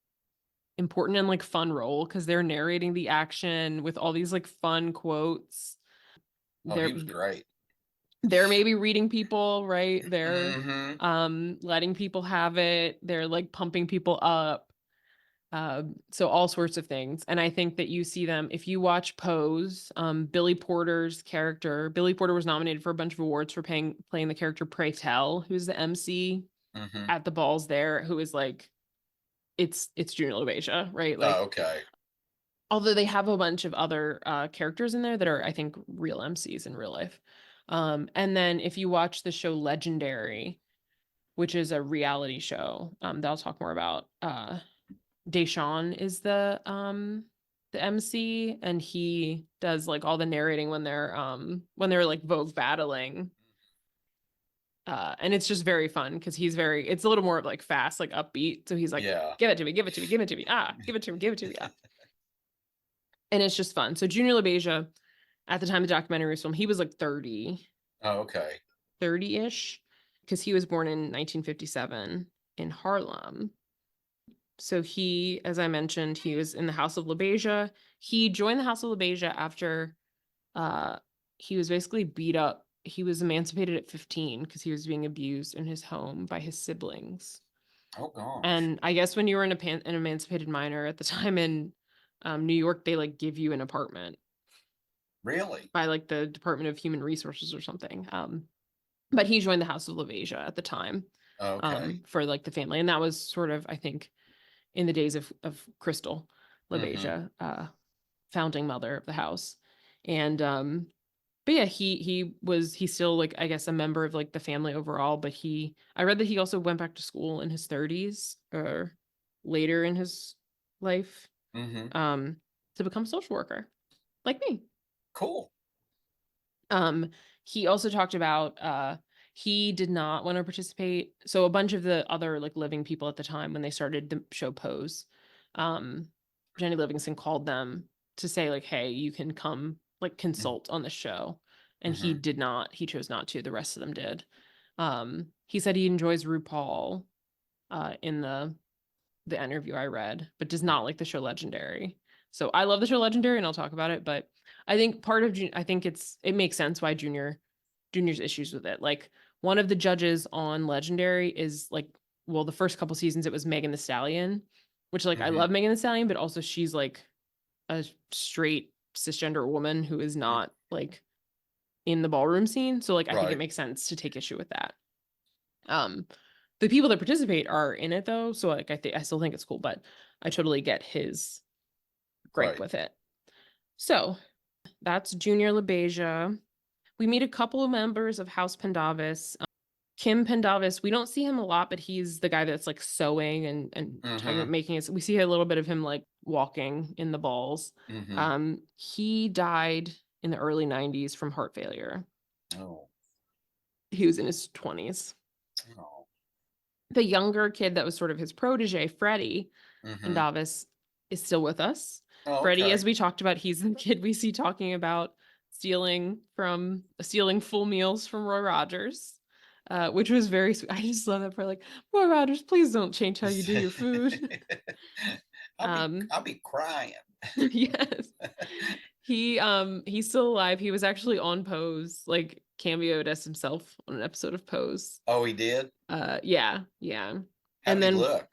important and like fun role because they're narrating the action with all these like fun quotes. Oh, he They're was great. they're maybe reading people, right? They're Hmm. letting people have it. They're like pumping people up. So all sorts of things. And I think that you see them if you watch Pose, Billy Porter's character. Billy Porter was nominated for a bunch of awards for playing the character Pray Tell, who's the MC Hmm. at the balls there, who is like it's Junior LaBeija, right? Oh, Like okay. although they have a bunch of other characters in there that are, I think, real MCs in real life. And then if you watch the show Legendary, which is a reality show that I'll talk more about, Deshawn is the the MC, and he does like all the narrating when they're like Vogue battling. And it's just very fun because it's a little more of like fast, like upbeat. So he's like, Yeah. give it to me, give it to me, give it to me. Ah, give it to me, give it to me. Ah. And it's just fun. So Junior LaBeija, at the time the documentary was filmed, he was like 30, Oh, okay. 30-ish, because he was born in 1957 in Harlem. So he, as I mentioned, he was in the House of LaBeija. He joined the House of LaBeija after he was basically beat up. He was emancipated at 15 because he was being abused in his home by his siblings. Oh gosh. And I guess when you were an emancipated minor at the time in New York, they like give you an apartment Really? by like the Department of Human Resources or something. But he joined the House of LaBeija at the time Okay. for like the family. And that was sort of, I think, in the days of Crystal Mm-hmm. LaBeija, founding mother of the house. And but yeah, he's still like, I guess, a member of like the family overall, but I read that he also went back to school in his 30s or later in his life Mm-hmm. to become a social worker like me. Cool. Um, he also talked about he did not want to participate. So a bunch of the other like living people at the time when they started the show Pose, um, Jenny Livingston called them to say like, hey, you can come like consult on the show. And he Mm-hmm. did not, he chose not to. The rest of them did. He said he enjoys RuPaul in the interview I read, but does not like the show Legendary. So I love the show Legendary and I'll talk about it, but I think I think it makes sense why Junior's issues with it. Like one of the judges on Legendary is like, well, the first couple seasons it was Megan Thee Stallion, which like I Mm-hmm. love Megan Thee Stallion, but also she's like a straight cisgender woman who is not like in the ballroom scene. So like I think it Right. makes sense to take issue with that. Um the people that participate are in it though, so like I still think it's cool, but I totally get his gripe Right. with it. So that's Junior LaBeija. We meet a couple of members of House Pendavis. Kim Pendavis, we don't see him a lot, but he's the guy that's like sewing and talking Mm-hmm. about making it. We see a little bit of him like walking in the balls. Mm-hmm. He died in the early 90s from heart failure. Oh. He was in his 20s. Oh. The younger kid that was sort of his protege, Freddie Mm-hmm. Pendavis, is still with us. Oh, Freddie, okay. as we talked about, he's the kid we see talking about stealing full meals from Roy Rogers, which was very sweet. I just love that part. Like, Roy Rogers, please don't change how you do your food. um, I'll be crying. yes, he's still alive. He was actually on Pose, like cameoed as himself on an episode of Pose. Oh, he did? Yeah, yeah. How And did he then look?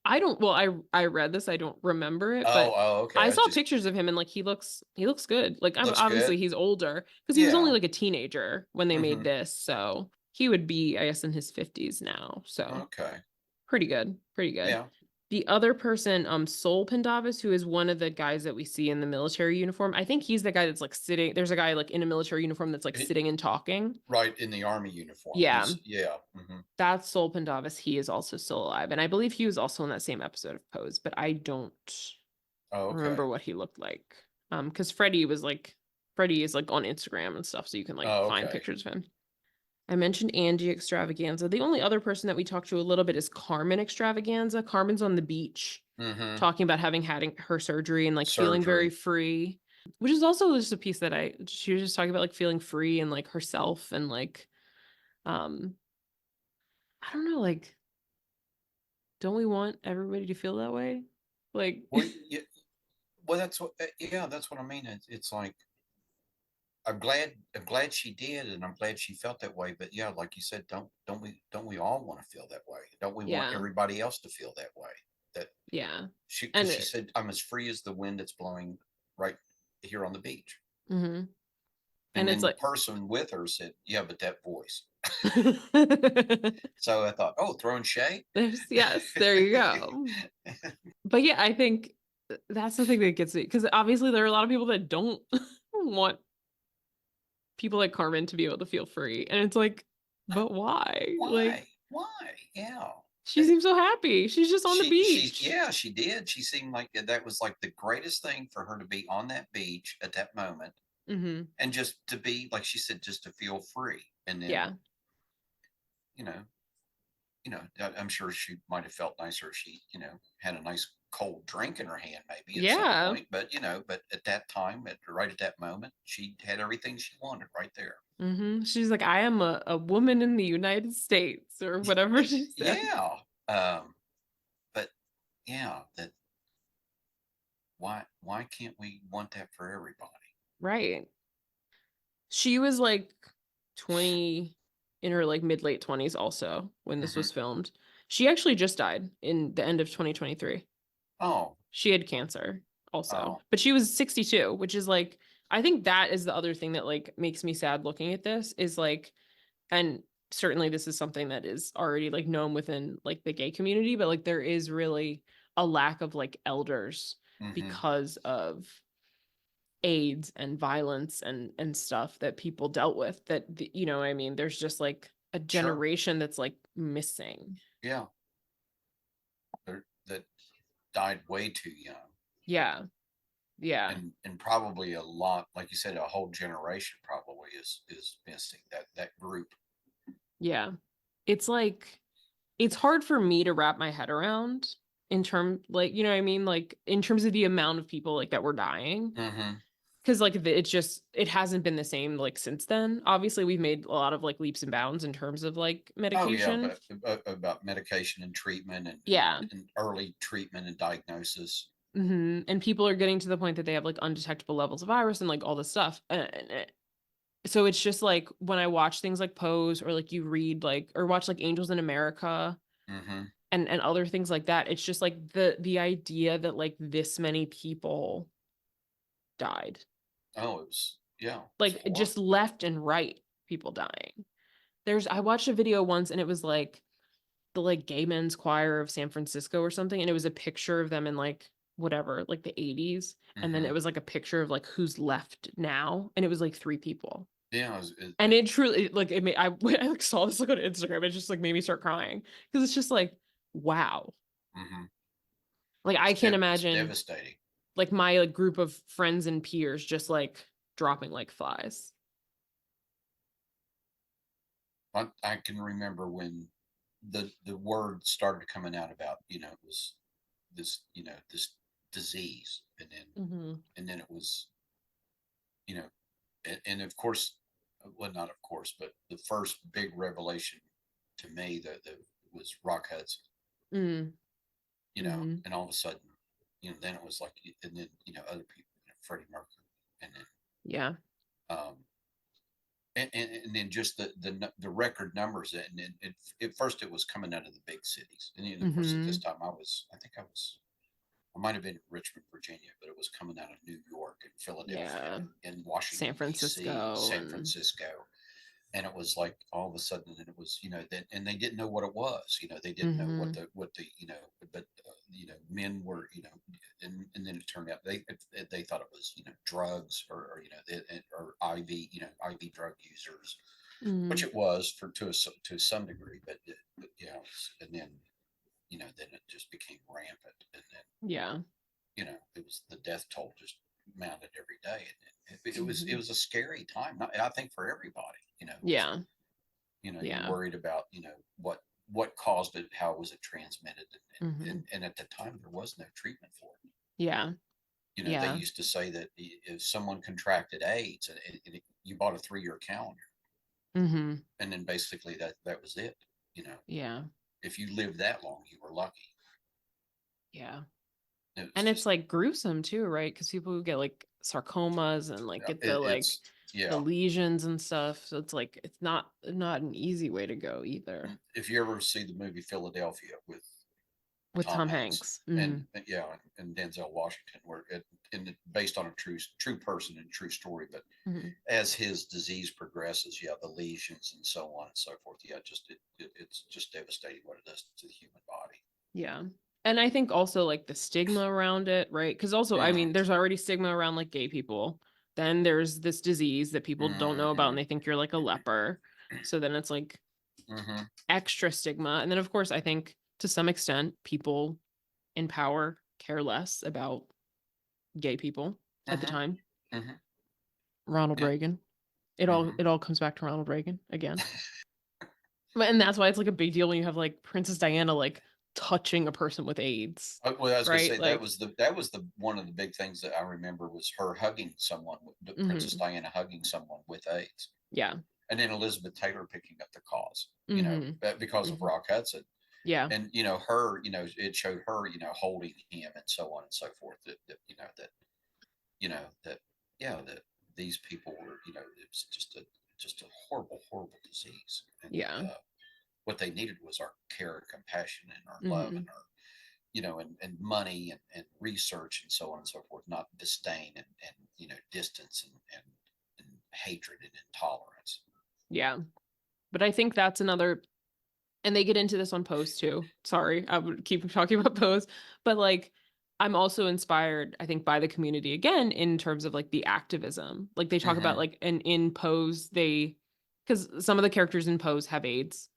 I don't well, I read this, I don't remember it, Oh, but oh, okay. I I saw just pictures of him and like he looks good. Like I'm looks good. obviously he's older because he was only Yeah. like a teenager when they made Mm-hmm. this. So he would be, I guess, in his 50s now. So Okay. pretty good. Pretty good. Yeah. The other person, Sol Pendavis, who is one of the guys that we see in the military uniform. I think he's the guy that's like sitting. There's a guy like in a military uniform that's like He- sitting and talking. right in the army uniform. Yeah. He's yeah. Mm-hmm. That's Sol Pendavis. He is also still alive. And I believe he was also in that same episode of Pose, but I don't Oh, okay. remember what he looked like. Because Freddie is like on Instagram and stuff, so you can like Oh, find okay. pictures of him. I mentioned Angie Extravaganza. The only other person that we talked to a little bit is Carmen Extravaganza. Carmen's on the beach Mm-hmm. talking about having had her surgery and like feeling very Surgery. free, which is also just a piece that she was just talking about like feeling free and like herself and like, I don't know, like, don't we want everybody to feel that way? Like, Well, yeah, well, that's what. Yeah, that's what I mean. It's like I'm glad she did, and I'm glad she felt that way. But yeah, like you said, don't we all want to feel that way? Don't we want yeah, everybody else to feel that way? That yeah. because And she said I'm as free as the wind that's blowing right here on the beach. mm-hmm. And And it's then the like, person with her said, "Yeah, but that voice." So I thought, oh, throwing shade. yes, there you go. But yeah, I think that's the thing that gets me because obviously there are a lot of people that don't want people like Carmen to be able to feel free, and it's like, but why? Like, Why? Why? Yeah. She seems so happy. She's just on the beach. Yeah, she did. She seemed like that was like the greatest thing for her to be on that beach at that moment, Hmm. and just to be, like she said, just to feel free. And then, Yeah. you know, I'm sure she might have felt nicer if she, had a nice cold drink in her hand, maybe at some Yeah. point. But but at that time, right at that moment, she had everything she wanted right there. She's like, I am a woman in the United States, or whatever she said. Yeah. But yeah, that why can't we want that for everybody? Right. She was like 20, in her like mid late 20s also when this Hmm. was filmed. She actually just died in the end of 2023. Oh, She had cancer also, oh, but she was 62, which is like, I think that is the other thing that like makes me sad looking at this is like, and certainly this is something that is already like known within like the gay community, but like there is really a lack of like elders hmm, because of AIDS and violence and stuff that people dealt with that you know what I mean, there's just like a sure, generation that's like missing. yeah, that died way too young, Yeah. Yeah. and probably a lot, like you said, a whole generation probably is missing that group. Yeah. It's like it's hard for me to wrap my head around in term like you know what I mean, like in terms of the amount of people like that were dying, Hmm. because like it's just it hasn't been the same like since then. Obviously we've made a lot of like leaps and bounds in terms of like Oh yeah, medication. but about medication and treatment, Yeah. and early treatment and diagnosis. And people are getting to the point that they have like undetectable levels of virus and like all this stuff, so it's just like when I watch things like Pose, or like you read like or watch like Angels in America Hmm. and other things like that, it's just like the idea that like this many people died, Oh, it was, yeah, it's like horrible. just left and right, people dying. I watched a video once and it was like the like gay men's choir of San Francisco or something, and it was a picture of them in like whatever, like the 80s, and then Hmm. it was like a picture of like who's left now, and it was like three people. Yeah, And it truly like it made when I like saw this like on Instagram, it just like made me start crying because it's just like wow. hmm, Like I can't it's imagine devastating. like my like group of friends and peers just like dropping like flies. I can remember when the word started coming out about, it was this, this disease, Hmm. and then it was, you know and of course, well, not of course, but the first big revelation to me that was Rock Hudson. Mm. Hmm. And all of a sudden, then it was like, and then other people, Freddie Mercury, and Yeah. then and then just the record numbers, and at first it was coming out of the big cities, and then of course at this Hmm. time I might have been in Richmond, Virginia, but it was coming out of New York and Philadelphia Yeah. and San Washington D.C., Francisco San and Francisco, and it was like all of a sudden, and it was, that, and they didn't know what it was, they didn't know hmm what the but men were, and then it turned out they thought it was, drugs, or or IV, IV drug users, which hmm it was for to some degree, but yeah, and then then it just became rampant, and then yeah. it was the death toll just mounted every day, and it Hmm. was a scary time. I think for everybody, just Yeah. you Yeah. worried about what caused it, how was it transmitted, Hmm. and at the time there was no treatment for it. Yeah. They Yeah. used to say that if someone contracted AIDS, you bought a 3-year calendar, hmm and then basically that was it. You know, Yeah. if you lived that long, you were lucky. Yeah. It was And it's just, like gruesome too, right? Because people who get like sarcomas and like get the like it's, the yeah. lesions and stuff. So it's like it's not an easy way to go either. If you ever see the movie Philadelphia with With Tom Tom Hanks, Hanks. and yeah, and Denzel Washington, where based on a true person and true story, but Hmm. as his disease progresses, yeah, the lesions and so on and so forth, yeah, it's just devastating what it does to the human body. Yeah. And I think also like the stigma around it, right? Because also, I Mm-hmm. mean, there's already stigma around like gay people. Then there's this disease that people don't know about Mm-hmm. and they think you're like a leper. So then it's like Mm-hmm. extra stigma. And then, of course, I think to some extent, people in power care less about gay people at the Mhm. time. Mhm. Ronald Yeah. Reagan. Mhm. It all comes back to Ronald Reagan again. And that's why it's like a big deal when you have like Princess Diana like touching a person with AIDS, Well, I was gonna right? say Like, that was the one of the big things that I remember was her hugging someone, Princess mhm, Diana hugging someone with AIDS, yeah. and then Elizabeth Taylor picking up the cause, Mhm. because of Mhm. Rock Hudson, Yeah. and her, it showed her, holding him and so on and so forth. That yeah, that these people were, it was just a horrible, horrible disease, and Yeah. what they needed was our care and compassion and our love and Mhm. our and money and research and so on and so forth, not disdain and distance and hatred and intolerance. Yeah. But I think that's another, and they get into this on Pose too. Sorry, I would keep talking about Pose, but like I'm also inspired, I think, by the community again in terms of like the activism. Like they talk about Mm-hmm. like, and in Pose, they, because some of the characters in Pose have AIDS,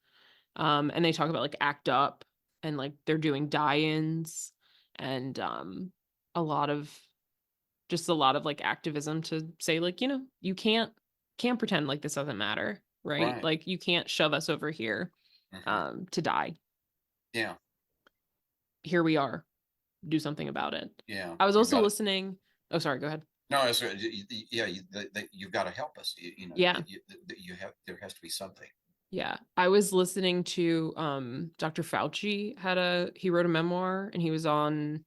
and they talk about like ACT UP and like they're doing die-ins and a lot of a lot of like activism to say like, you can't pretend like this doesn't matter, right? Right. Like you can't shove us over here Mm-hmm. to die. Yeah. Here we are. Do something about it. Yeah. I was You've also got it. listening. Oh, sorry, go ahead. No, it's, yeah. You've got to help us. Yeah. You have. There has to be something. Yeah. I was listening to Dr. Fauci he wrote a memoir and he was on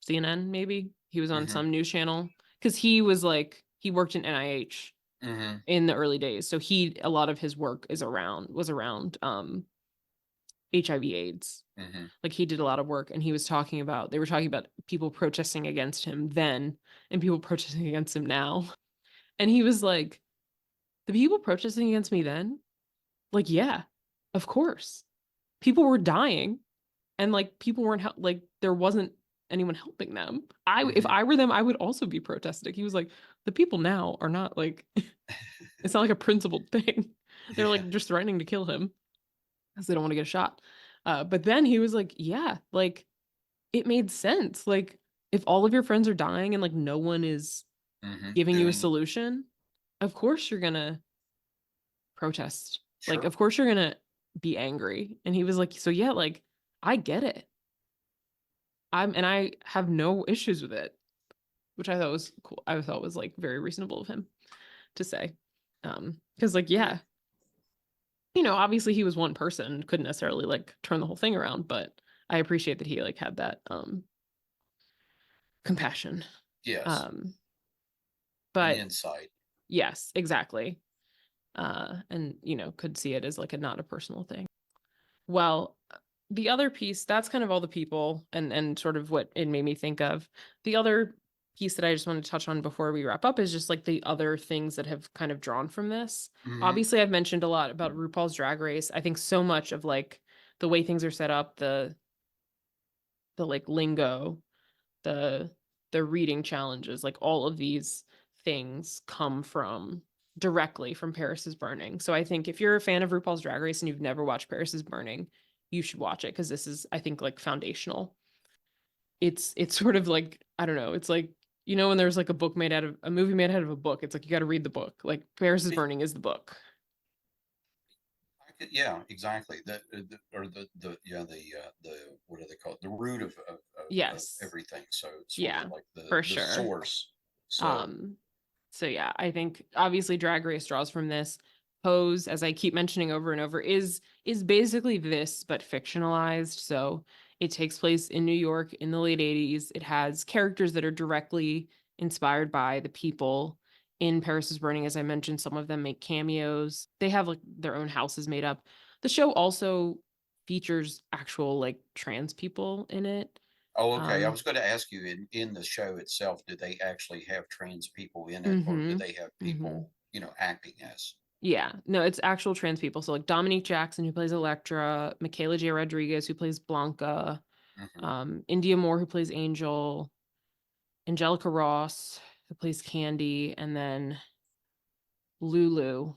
CNN maybe. He was on Mm-hmm. some news channel cuz he was like he worked in NIH Mm-hmm. in the early days. So a lot of his work was around HIV AIDS. Mm-hmm. Like he did a lot of work and they were talking about people protesting against him then and people protesting against him now. And he was like, the people protesting against me then, like, yeah, of course. People were dying and like people weren't like there wasn't anyone helping them. If Mm-hmm. I were them, I would also be protesting. He was like, the people now are not like it's not like a principled thing. They're Yeah. like just threatening to kill him because they don't want to get shot. But then he was like, yeah, like it made sense. Like if all of your friends are dying and like no one is Mm-hmm. giving you a Doing solution, of course you're gonna protest. Like, sure. of course you're gonna be angry. And he was like, so yeah, like I get it. I have no issues with it, which I thought was cool. I thought was like very reasonable of him to say. Because like, Good. yeah, obviously he was one person, couldn't necessarily like turn the whole thing around, but I appreciate that he like had that compassion. Yes. Um, An but insight. yes, exactly. And could see it as like a not a personal thing. Well, the other piece, that's kind of all the people and sort of what it made me think of. The other piece that I just want to touch on before we wrap up is just like the other things that have kind of drawn from this. Mm-hmm. Obviously, I've mentioned a lot about RuPaul's Drag Race. I think so much of like the way things are set up, the like lingo, the reading challenges, like all of these things come from directly from Paris is Burning. So I think if you're a fan of RuPaul's Drag Race and you've never watched Paris is Burning, you should watch it because this is, I think, like foundational. It's sort of like, I don't know, it's like, when there's like a movie made out of a book, it's like you got to read the book. Like Paris is Burning is the book. Yeah, exactly. Or the what do they call it? The root of Yes. everything. So it's sort of Yeah, like for the sure. source. So Um, so yeah, I think obviously Drag Race draws from this. Pose, as I keep mentioning over and over, is basically this but fictionalized. So it takes place in New York in the late 80s. It has characters that are directly inspired by the people in Paris is Burning. As I mentioned, some of them make cameos. They have like their own houses made up. The show also features actual like trans people in it. oh, okay. I Um, was going to ask you in the show itself, do they actually have trans people in it, or do mhm, they have mhm. people, acting as? Yeah, no, it's actual trans people. So like Dominique Jackson, who plays Electra, Michaela J. Rodriguez, who plays Blanca, Hmm. India Moore, who plays Angel, Angelica Ross, who plays Candy, and then Lulu.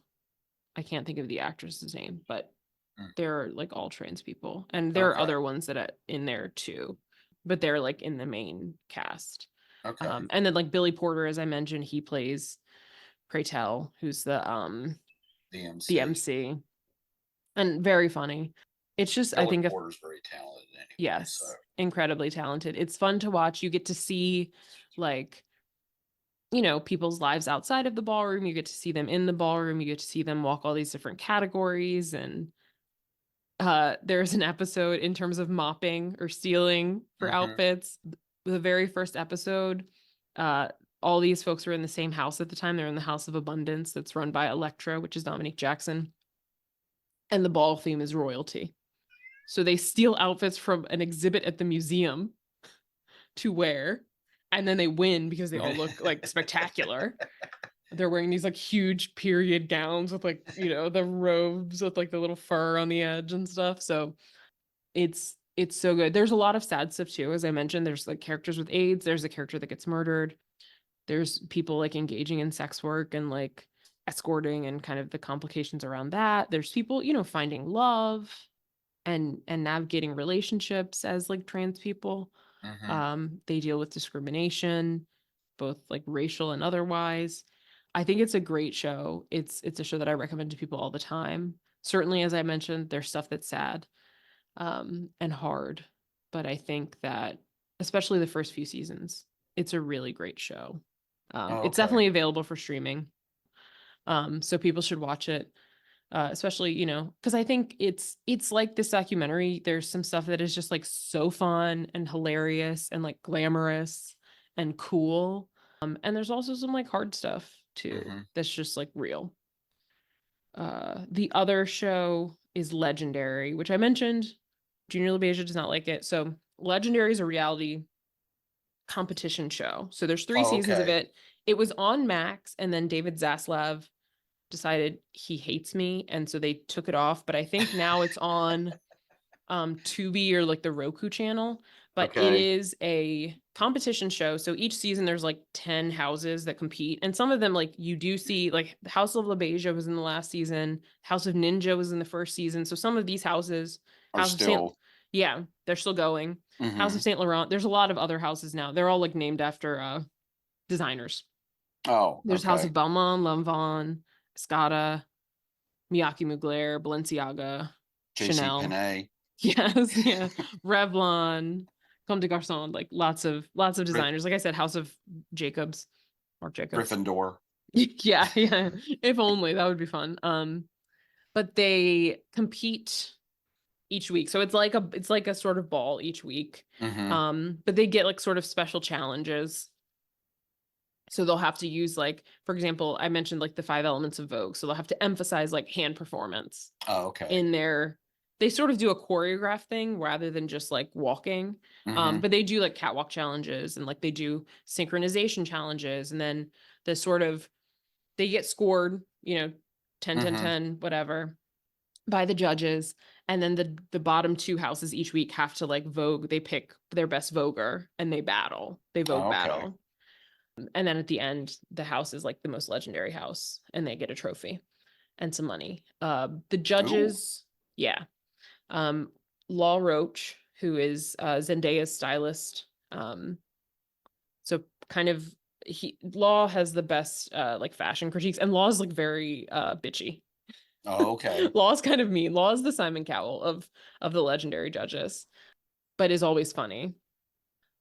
I can't think of the actress's name, but Mm. They're like all trans people, and there are Okay. other ones that are in there too, but they're like in the main cast. Okay. And then like Billy Porter, as I mentioned, he plays Pray Tell, who's The the MC. MC, and very funny. It's just, I Billy think, if Porter's very talented anyway. So. yes, incredibly talented. It's fun to watch. You get to see like, you know, people's lives outside of the ballroom. You get to see them in the ballroom. You get to see them walk all these different categories. And there's an episode in terms of mopping or stealing for Hmm. outfits. The very first episode, uh, all these folks were in the same house at the time. They're in the House of Abundance that's run by Electra, which is Dominique Jackson. And the ball theme is royalty. So they steal outfits from an exhibit at the museum to wear, and then they win because they all look like spectacular. They're wearing these like huge period gowns with like, you know, the robes with like the little fur on the edge and stuff. So it's so good. There's a lot of sad stuff too. As I mentioned, there's like characters with AIDS, there's a character that gets murdered. There's people like engaging in sex work and like escorting and kind of the complications around that. There's people, you know, finding love and navigating relationships as like trans people. Hmm. They deal with discrimination, both like racial and otherwise. I think it's a great show. It's a show that I recommend to people all the time. Certainly, as I mentioned, there's stuff that's sad, and hard, but I think that especially the first few seasons, it's a really great show. Oh, It's okay. definitely available for streaming. So people should watch it, especially, you know, because I think it's like this documentary. There's some stuff that is just like so fun and hilarious and like glamorous and cool. And there's also some like hard stuff too Hmm. that's just like real. The other show is Legendary, which I mentioned. Junior LaBeija does not like it. So Legendary is a reality competition show. So there's three Oh, seasons of okay. it. It was on Max, and then David Zaslav decided he hates me, and so they took it off. But I think now it's on Tubi or like the Roku channel. But it Okay. is a competition show. So each season there's like 10 houses that compete. And some of them, like you do see, like the House of LaBeija was in the last season, House of Ninja was in the first season. So some of these houses, Are House of Saint, still. yeah, they're still going. House Hmm. of Saint Laurent. There's a lot of other houses now. They're all like named after designers. Oh, There's House okay. of Belmont, Lanvin, Escada, Miyake Mugler, Balenciaga, JC Chanel. Penney. Yes, yeah. Revlon, Comme des Garçons, like lots of Gryff- designers. Like I said, House of Jacobs, Marc Jacobs. Gryffindor. Yeah, yeah. If only that would be fun. But they compete each week. So it's like a sort of ball each week. Hmm. But they get like sort of special challenges. So they'll have to use like, for example, I mentioned like the 5 elements of Vogue. So they'll have to emphasize like hand performance Oh, okay. in their, they sort of do a choreograph thing rather than just like walking. Hmm. But they do like catwalk challenges and like they do synchronization challenges. And then the sort of, they get scored, you know, 10, 10, Hmm. 10, whatever, by the judges. And then the bottom two houses each week have to like Vogue, they pick their best Voguer and they battle, they Vogue Oh, okay. battle. And then at the end, the house is like the most legendary house and they get a trophy and some money. The Ooh. judges, yeah. Um, Law Roach, who is Zendaya's stylist. So kind of Law has the best like fashion critiques, and Law is like very bitchy. Oh, okay. Law is kind of mean. Law is the Simon Cowell of the legendary judges, but is always funny.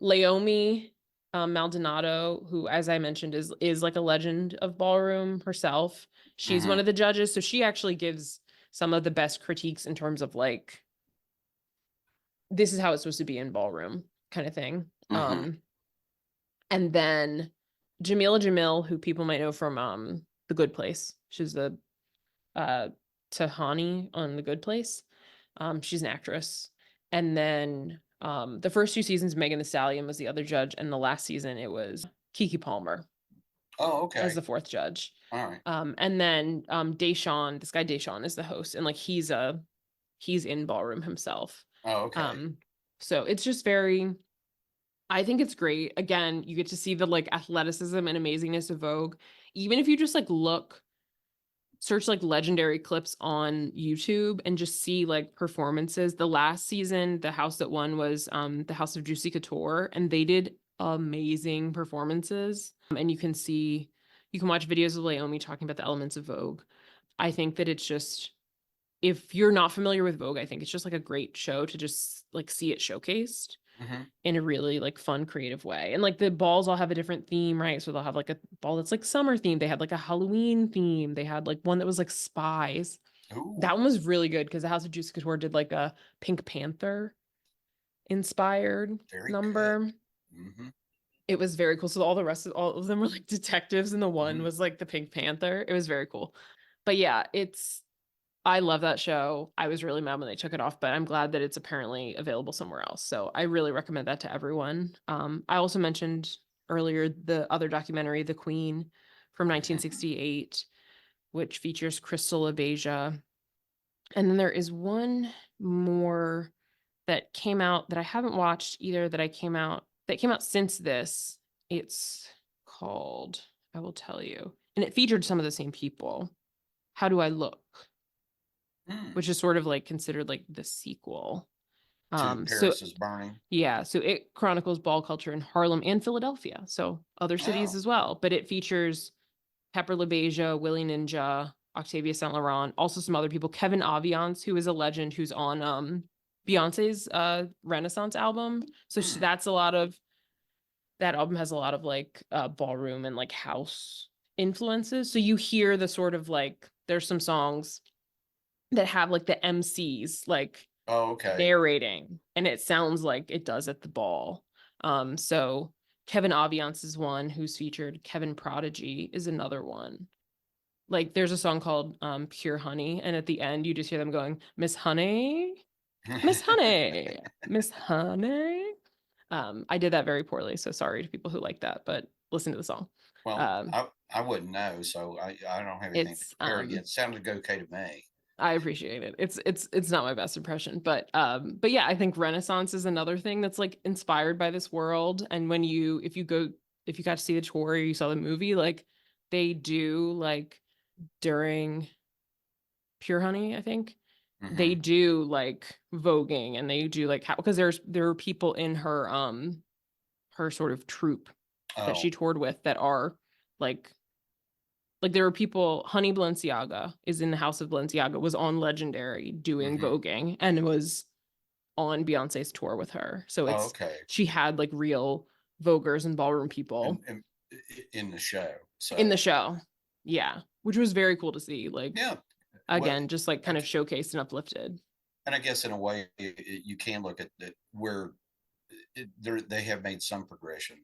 Laomi Maldonado, who, as I mentioned, is like a legend of ballroom herself. She's one Hmm. of the judges, so she actually gives some of the best critiques in terms of like, this is how it's supposed to be in ballroom kind of thing. Hmm. And then Jamila Jamil, who people might know from The Good Place. She's the uh Tahani on The Good Place. She's an actress. And then the first 2 seasons, Megan Thee Stallion was the other judge, and the last season it was Kiki Palmer Oh, as okay. the fourth judge. All right. And then Deshawn, this guy Deshawn is the host, and like he's in ballroom himself. Oh, okay. Um, so it's just very, I think it's great. Again, you get to see the like athleticism and amazingness of Vogue. Even if you just like look search like legendary clips on YouTube and just see like performances. The last season, the house that won was the House of Juicy Couture, and they did amazing performances. And you can watch videos of Naomi talking about the elements of Vogue. I think that it's just, if you're not familiar with Vogue, I think it's just like a great show to just like see it showcased Hmm. in a really like fun, creative way. And like the balls all have a different theme, right? So they'll have like a ball that's like summer themed. They had like a Halloween theme. They had like one that was like spies. Ooh, That one was really good because the House of Juicy Couture did like a Pink Panther inspired very good. number. Hmm. It was very cool. So all of them were like detectives, and the one Hmm. was like the Pink Panther. It was very cool. But yeah, I love that show. I was really mad when they took it off, but I'm glad that it's apparently available somewhere else. So I really recommend that to everyone. I also mentioned earlier the other documentary, The Queen from Hmm. 1968, which features Crystal LaBeija. And then there is one more that came out that I haven't watched either, that came out since this. It's called, I will tell you, and it featured some of the same people. How Do I Look? Mm. Which is sort of like considered like the sequel. To So Paris is Burning. yeah, so it chronicles ball culture in Harlem and Philadelphia, so other cities Oh. as well. But it features Pepper LaBeija, Willie Ninja, Octavia Saint Laurent, also some other people. Kevin Aviance, who is a legend, who's on Beyonce's Renaissance album. So Mm. that's a lot of that album has a lot of like ballroom and like house influences. So you hear the sort of like there's some songs that have like the MCs like Oh, okay. narrating, and it sounds like it does at the ball. So Kevin Aviance is one who's featured. Kevin Prodigy is another one. Like there's a song called Pure Honey, and at the end you just hear them going, Miss Honey, Miss Honey, Miss Honey. I did that very poorly, so sorry to people who like that, but listen to the song. Well, Um, I wouldn't know, so I don't have anything to it's compare against. Sounded okay to me. I appreciate it. It's not my best impression, but yeah, I think Renaissance is another thing that's like inspired by this world. And if you got to see the tour or you saw the movie, like they do like during Pure Honey, I think they Hmm. do like voguing, and they do like how, because there are people in her sort of troupe that she Oh. toured with that are like there are people. Honey Balenciaga is in the House of Balenciaga, was on Legendary doing Hmm. voguing, and was on Beyonce's tour with her. So Oh, it's okay. she had like real voguers and ballroom And, people in the show, in the so show. Yeah, which was very cool to see. Like yeah. Well, again, just like I kind of showcased and uplifted. and I guess in a way you can look at it where they have made some progression,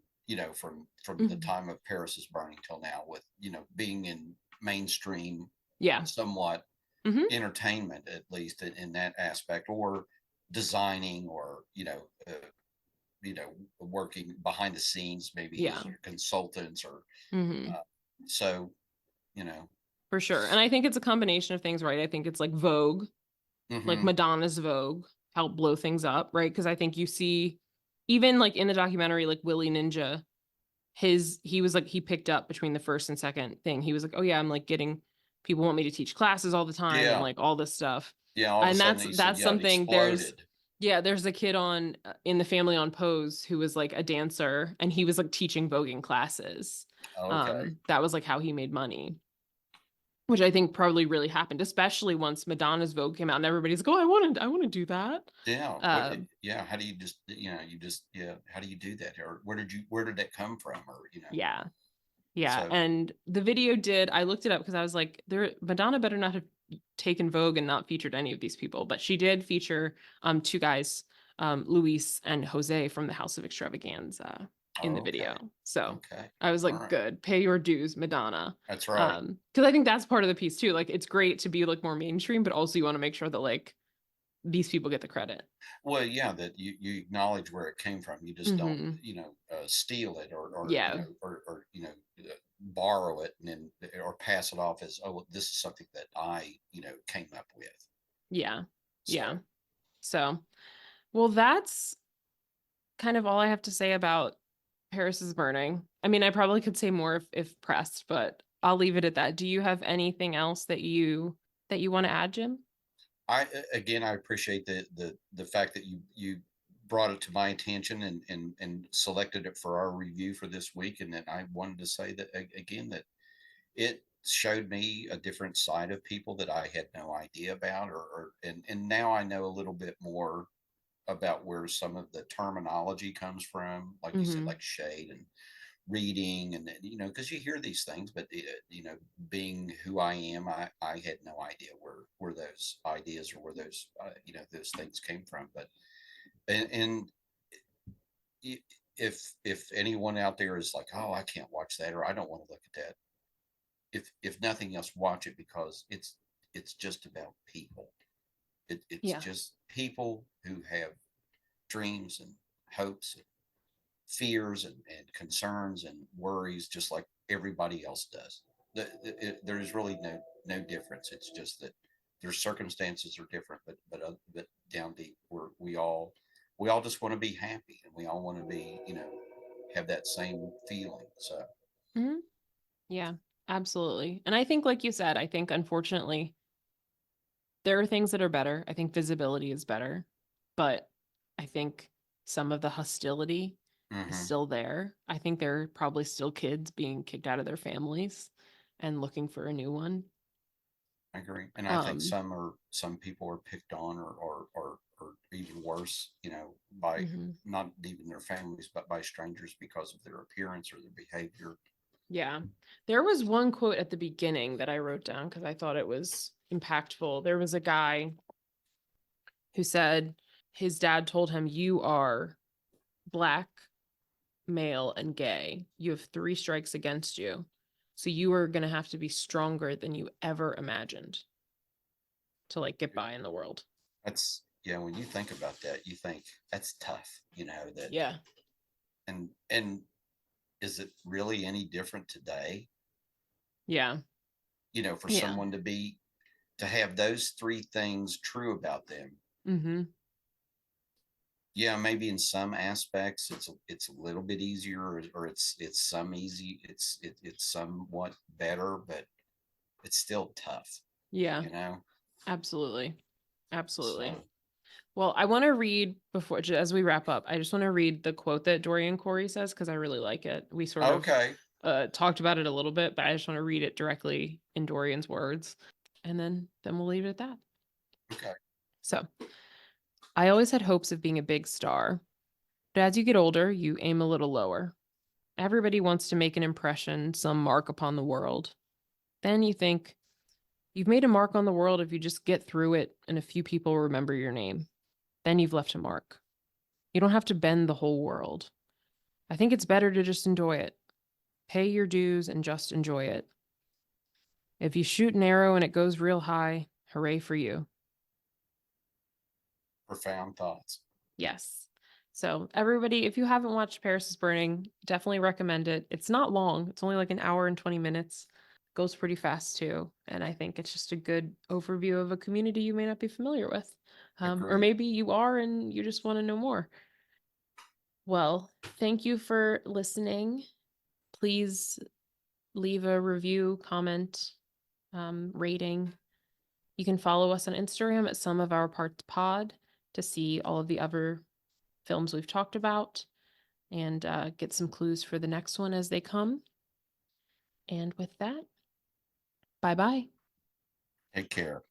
from the Mhm. time of Paris is Burning till now, with being in mainstream, Yeah. somewhat Hmm. entertainment, at least in that aspect, or designing, or working behind the scenes, maybe Yeah. as consultants, or Hmm. uh, so you know. For sure. And I think it's a combination of things, right? I think it's like Vogue, like Hmm. Madonna's Vogue helped blow things up, right? Because I think you see, even like in the documentary, like Willie Ninja, he was like, he picked up between the first and second thing. He was like, oh yeah, I'm like getting people want me to teach classes all the time and Yeah, like all this stuff. yeah. All of a And sudden, he said, that's yeah, it something exploded. there's a kid on in the family on Pose who was like a dancer, and he was like teaching voguing classes. Okay. That was like how he made money, which I think probably really happened, especially once Madonna's Vogue came out and everybody's like, oh, I want to do that. Yeah. Um, Yeah. How do you just, yeah. How do you do that? Or where did that come from? Or, yeah, yeah. so, And the video I looked it up because I was like, Madonna better not have taken Vogue and not featured any of these people, but she did feature two guys, Luis and Jose from the House of Extravaganza in the okay. video. So Okay. I was All like, right. good, pay your dues, Madonna. That's right. Because I think that's part of the piece too. Like it's great to be like more mainstream, but also you want to make sure that like these people get the credit. Well, yeah, that you acknowledge where it came from. You just don't, Hmm. steal it, Yeah. or borrow it, and then, or pass it off as, oh, this is something that I, came up with. Yeah. Yeah. So, So, well, that's kind of all I have to say about Paris is Burning. I mean, I probably could say more if pressed, but I'll leave it at that. Do you have anything else that you want to add, Jim? Again, I appreciate the fact that you brought it to my attention and selected it for our review for this week. And that I wanted to say that again, that it showed me a different side of people that I had no idea about, and now I know a little bit more about where some of the terminology comes from, like you said, Mm-hmm. like shade and reading, and then, because you hear these things, but being who I am, I had no idea where those ideas, or where those those things came from. But and if anyone out there is like, oh, I can't watch that, or I don't want to look at that, if nothing else, watch it, because it's just about people. It's Yeah. just people who have dreams and hopes and fears and concerns and worries, just like everybody else does. There's really no difference. It's just that their circumstances are different, but down deep, we all just want to be happy, and we all want to be, have that same feeling. So Hmm. Yeah, absolutely. And I think, like you said, I think unfortunately there are things that are better. I think visibility is better, but I think some of the hostility is hmm still there. I think there are probably still kids being kicked out of their families and looking for a new one. I agree, and I think Um, some people are picked on, or even worse, by mhm. not even their families, but by strangers, because of their appearance or their behavior. Yeah. There was one quote at the beginning that I wrote down because I thought it was impactful. There was a guy who said his dad told him, "You are black, male, and gay. You have three strikes against you. So you are going to have to be stronger than you ever imagined to like get by in the world." That's, when you think about that, you think that's tough, that, Yeah. and is it really any different today? Yeah. For Yeah. someone to have those three things true about them. Mm-hmm. Yeah, maybe in some aspects it's a little bit easier, or it's somewhat better, but it's still tough, Yeah. you know. Absolutely. Absolutely. So Well, I want to read before, as we wrap up, I just want to read the quote that Dorian Corey says because I really like it. We sort of okay, talked about it a little bit, but I just want to read it directly in Dorian's words, and then we'll leave it at that. okay, So, I always had hopes of being a big star, but as you get older, you aim a little lower. Everybody wants to make an impression, some mark upon the world. Then you think, you've made a mark on the world if you just get through it and a few people remember your name. Then you've left a mark. You don't have to bend the whole world. I think it's better to just enjoy it. Pay your dues and just enjoy it. If you shoot an arrow and it goes real high, hooray for you. profound thoughts. Yes. So, everybody, if you haven't watched Paris is Burning, definitely recommend it. It's not long, it's only like an hour and 20 minutes. Goes pretty fast too. And I think it's just a good overview of a community you may not be familiar with. Or Agreed. maybe you are and you just want to know more. Well, thank you for listening. Please leave a review, comment, rating. You can follow us on Instagram at Some of Our Parts Pod to see all of the other films we've talked about and get some clues for the next one as they come. And with that, bye bye. Take care.